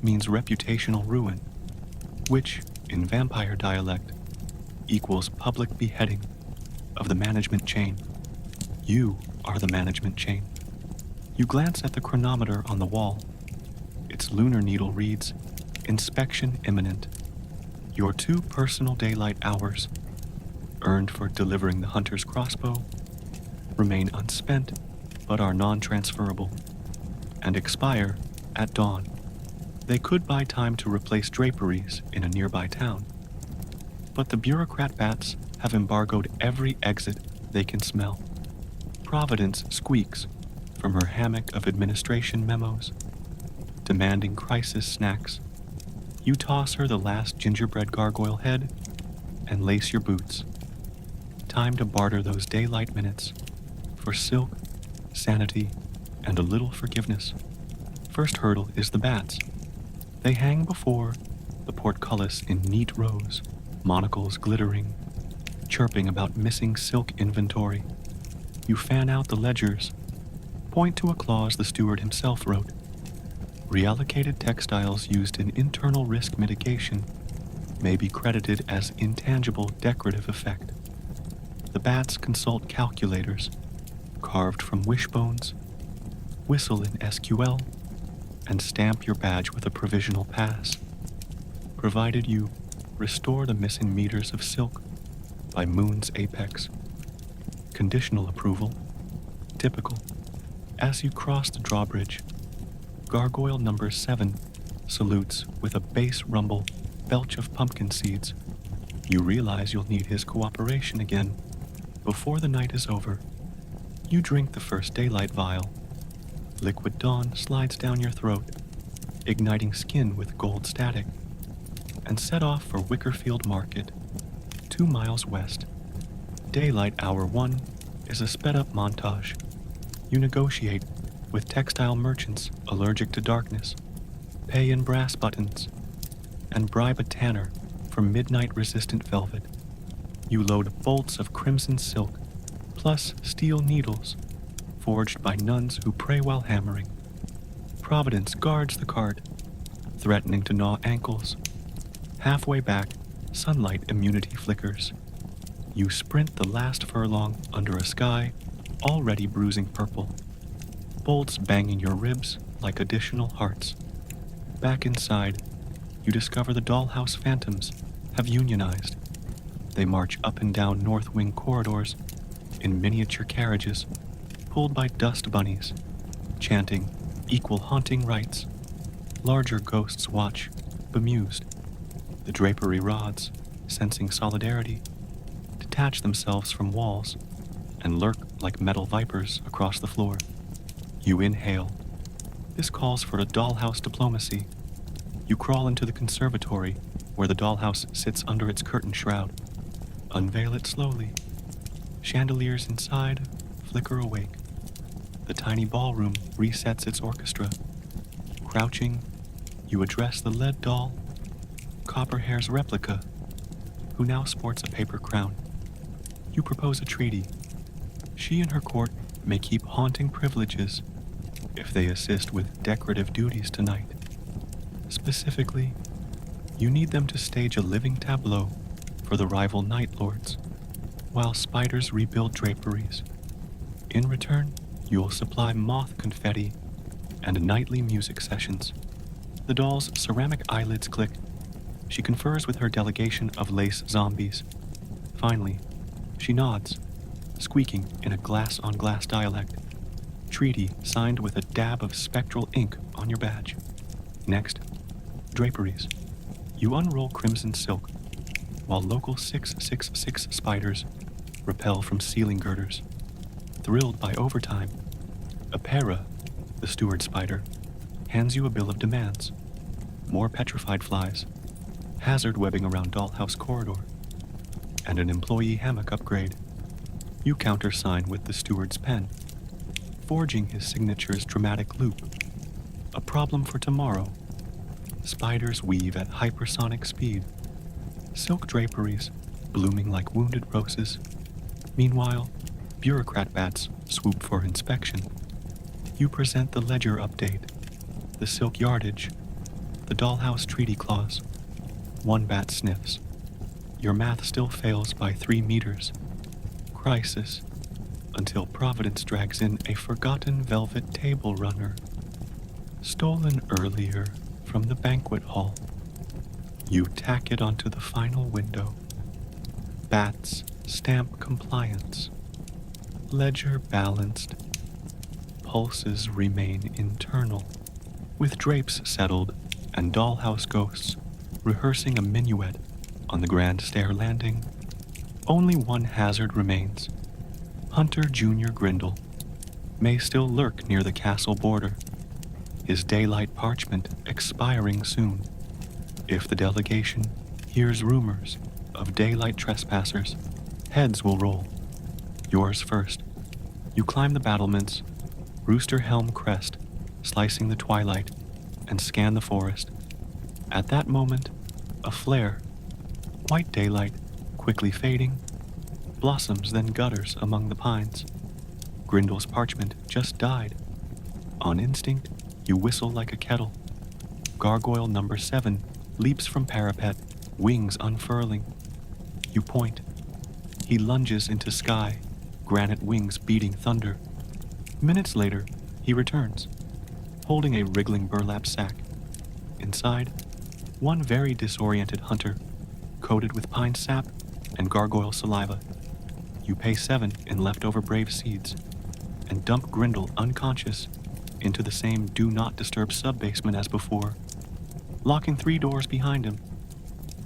means reputational ruin, which, in vampire dialect, equals public beheading of the management chain. You are the management chain. You glance at the chronometer on the wall. Its lunar needle reads, inspection imminent. Your 2 personal daylight hours, earned for delivering the hunter's crossbow, remain unspent but are non-transferable, and expire at dawn. They could buy time to replace draperies in a nearby town, but the bureaucrat bats have embargoed every exit they can smell. Providence squeaks from her hammock of administration memos, demanding crisis snacks. You toss her the last gingerbread gargoyle head and lace your boots. Time to barter those daylight minutes for silk, sanity, and a little forgiveness. First hurdle is the bats. They hang before the portcullis in neat rows, monocles glittering, chirping about missing silk inventory. You fan out the ledgers, point to a clause the steward himself wrote. Reallocated textiles used in internal risk mitigation may be credited as intangible decorative effect. The bats consult calculators carved from wishbones, whistle in SQL, and stamp your badge with a provisional pass, provided you restore the missing meters of silk by moon's apex. Conditional approval, typical. As you cross the drawbridge, Gargoyle number 7 salutes with a bass rumble belch of pumpkin seeds. You realize you'll need his cooperation again before the night is over. You drink the first daylight vial. Liquid dawn slides down your throat, igniting skin with gold static, and set off for Wickerfield Market, 2 miles west. Daylight Hour 1 is a sped-up montage. You negotiate with textile merchants allergic to darkness, pay in brass buttons, and bribe a tanner for midnight-resistant velvet. You load bolts of crimson silk, plus steel needles, forged by nuns who pray while hammering. Providence guards the cart, threatening to gnaw ankles. Halfway back, sunlight immunity flickers. You sprint the last furlong under a sky already bruising purple. Bolts banging your ribs like additional hearts. Back inside, you discover the dollhouse phantoms have unionized. They march up and down North Wing corridors in miniature carriages, pulled by dust bunnies, chanting equal haunting rights. Larger ghosts watch, bemused. The drapery rods, sensing solidarity, detach themselves from walls and lurk like metal vipers across the floor. You inhale. This calls for a dollhouse diplomacy. You crawl into the conservatory where the dollhouse sits under its curtain shroud. Unveil it slowly. Chandeliers inside flicker awake. The tiny ballroom resets its orchestra. Crouching, you address the lead doll, Copperhair's replica, who now sports a paper crown. You propose a treaty. She and her court may keep haunting privileges if they assist with decorative duties tonight. Specifically, you need them to stage a living tableau for the rival Night Lords, while spiders rebuild draperies. In return, you'll supply moth confetti and nightly music sessions. The doll's ceramic eyelids click. She confers with her delegation of lace zombies. Finally, she nods, squeaking in a glass-on-glass dialect. Treaty signed with a dab of spectral ink on your badge. Next, draperies. You unroll crimson silk, while local 666 spiders repel from ceiling girders. Thrilled by overtime, Apera, the steward spider, hands you a bill of demands. More petrified flies, hazard webbing around dollhouse corridor, and an employee hammock upgrade. You countersign with the steward's pen, forging his signature's dramatic loop. A problem for tomorrow. Spiders weave at hypersonic speed. Silk draperies blooming like wounded roses. Meanwhile, bureaucrat bats swoop for inspection. You present the ledger update, the silk yardage, the dollhouse treaty clause. One bat sniffs. Your math still fails by 3 meters. Crisis, until Providence drags in a forgotten velvet table runner, stolen earlier from the banquet hall. You tack it onto the final window. Bats stamp compliance. Ledger balanced. Pulses remain internal. With drapes settled and dollhouse ghosts rehearsing a minuet on the grand stair landing, only one hazard remains. Hunter Jr. Grindle may still lurk near the castle border, his daylight parchment expiring soon. If the delegation hears rumors of daylight trespassers, heads will roll. Yours first. You climb the battlements, rooster helm crest, slicing the twilight, and scan the forest. At that moment, a flare, white daylight, quickly fading, blossoms then gutters among the pines. Grindle's parchment just died. On instinct, you whistle like a kettle. Gargoyle number 7 leaps from parapet, wings unfurling. You point. He lunges into sky, granite wings beating thunder. Minutes later, he returns, holding a wriggling burlap sack. Inside, one very disoriented hunter, coated with pine sap and gargoyle saliva. You pay 7 in leftover brave seeds and dump Grindle unconscious into the same do not disturb sub-basement as before, locking 3 doors behind him.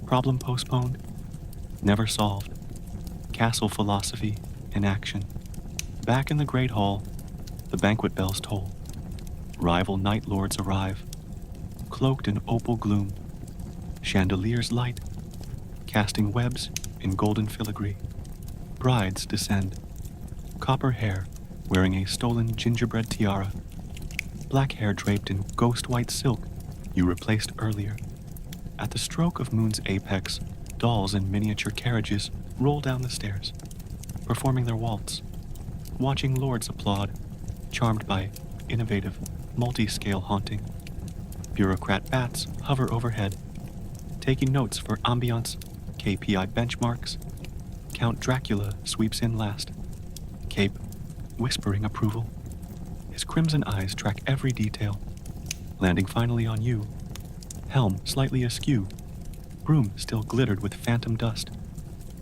Problem postponed, never solved. Castle philosophy in action. Back in the Great Hall, the banquet bells toll. Rival Night Lords arrive, cloaked in opal gloom. Chandeliers light, casting webs in golden filigree. Brides descend. Copper hair, wearing a stolen gingerbread tiara. Black hair draped in ghost white silk you replaced earlier. At the stroke of moon's apex, dolls in miniature carriages roll down the stairs, performing their waltz. Watching lords applaud, charmed by innovative, multi-scale haunting. Bureaucrat bats hover overhead, taking notes for ambiance, KPI benchmarks. Count Dracula sweeps in last, Cape whispering approval. His crimson eyes track every detail, landing finally on you. Helm slightly askew, Broom still glittered with phantom dust.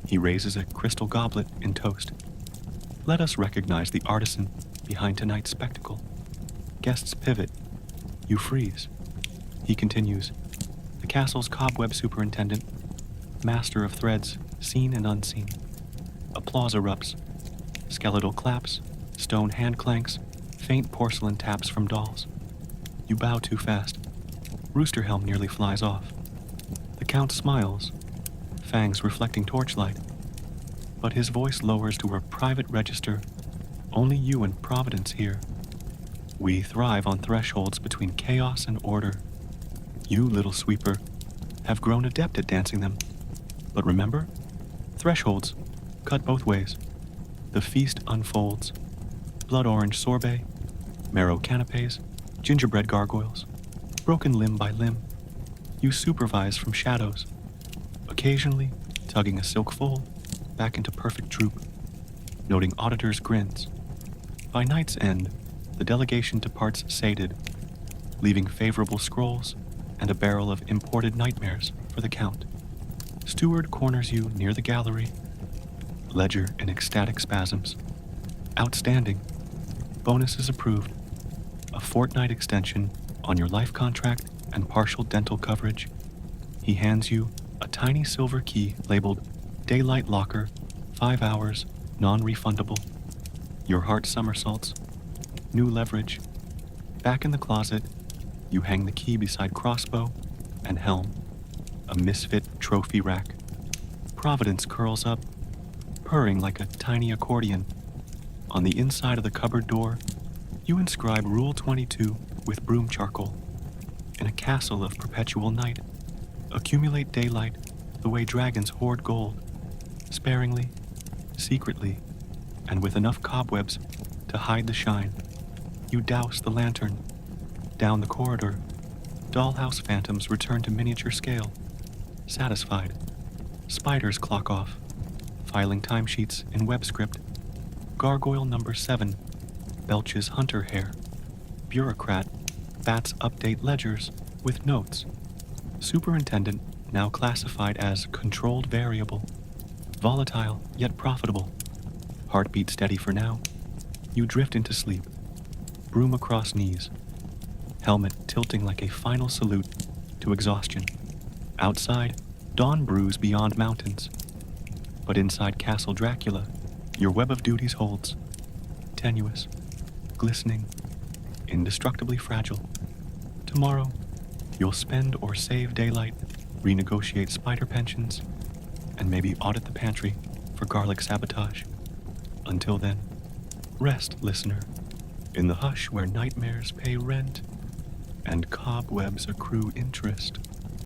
He raises a crystal goblet in toast. Let us recognize the artisan behind tonight's spectacle. Guests pivot. You freeze. He continues, the castle's Cobweb superintendent, master of threads, seen and unseen. Applause erupts. Skeletal claps, stone hand clanks, faint porcelain taps from dolls. You bow too fast. Roosterhelm nearly flies off. The Count smiles, fangs reflecting torchlight, but his voice lowers to a private register. Only you and Providence hear. We thrive on thresholds between chaos and order. You, little sweeper, have grown adept at dancing them. But remember, thresholds cut both ways. The feast unfolds. Blood orange sorbet, marrow canapes, gingerbread gargoyles, broken limb by limb. You supervise from shadows, occasionally tugging a silk fold back into perfect droop, noting Auditors' grins. By night's end, the delegation departs sated, leaving favorable scrolls and a barrel of imported nightmares for the Count. Steward corners you near the gallery, ledger in ecstatic spasms. Outstanding. Bonuses approved. A fortnight extension on your life contract and partial dental coverage. He hands you a tiny silver key labeled Daylight Locker, 5 hours, non-refundable. Your heart somersaults. New leverage. Back in the closet, you hang the key beside crossbow and helm, a misfit trophy rack. Providence curls up, purring like a tiny accordion. On the inside of the cupboard door, you inscribe Rule 22 with broom charcoal. In a castle of perpetual night, accumulate daylight the way dragons hoard gold, sparingly, secretly, and with enough cobwebs to hide the shine. You douse the lantern. Down the corridor, dollhouse phantoms return to miniature scale. Satisfied, spiders clock off, filing timesheets in web script. Gargoyle number 7 belches hunter hair. Bureaucrat bats update ledgers with notes. Superintendent now classified as controlled variable. Volatile yet profitable. Heartbeat steady for now. You drift into sleep. Broom across knees. Helmet tilting like a final salute to exhaustion. Outside, dawn brews beyond mountains. But inside Castle Dracula, your web of duties holds. Tenuous, glistening, indestructibly fragile. Tomorrow, you'll spend or save daylight, renegotiate spider pensions, and maybe audit the pantry for garlic sabotage. Until then, rest, listener, in the hush where nightmares pay rent and cobwebs accrue interest.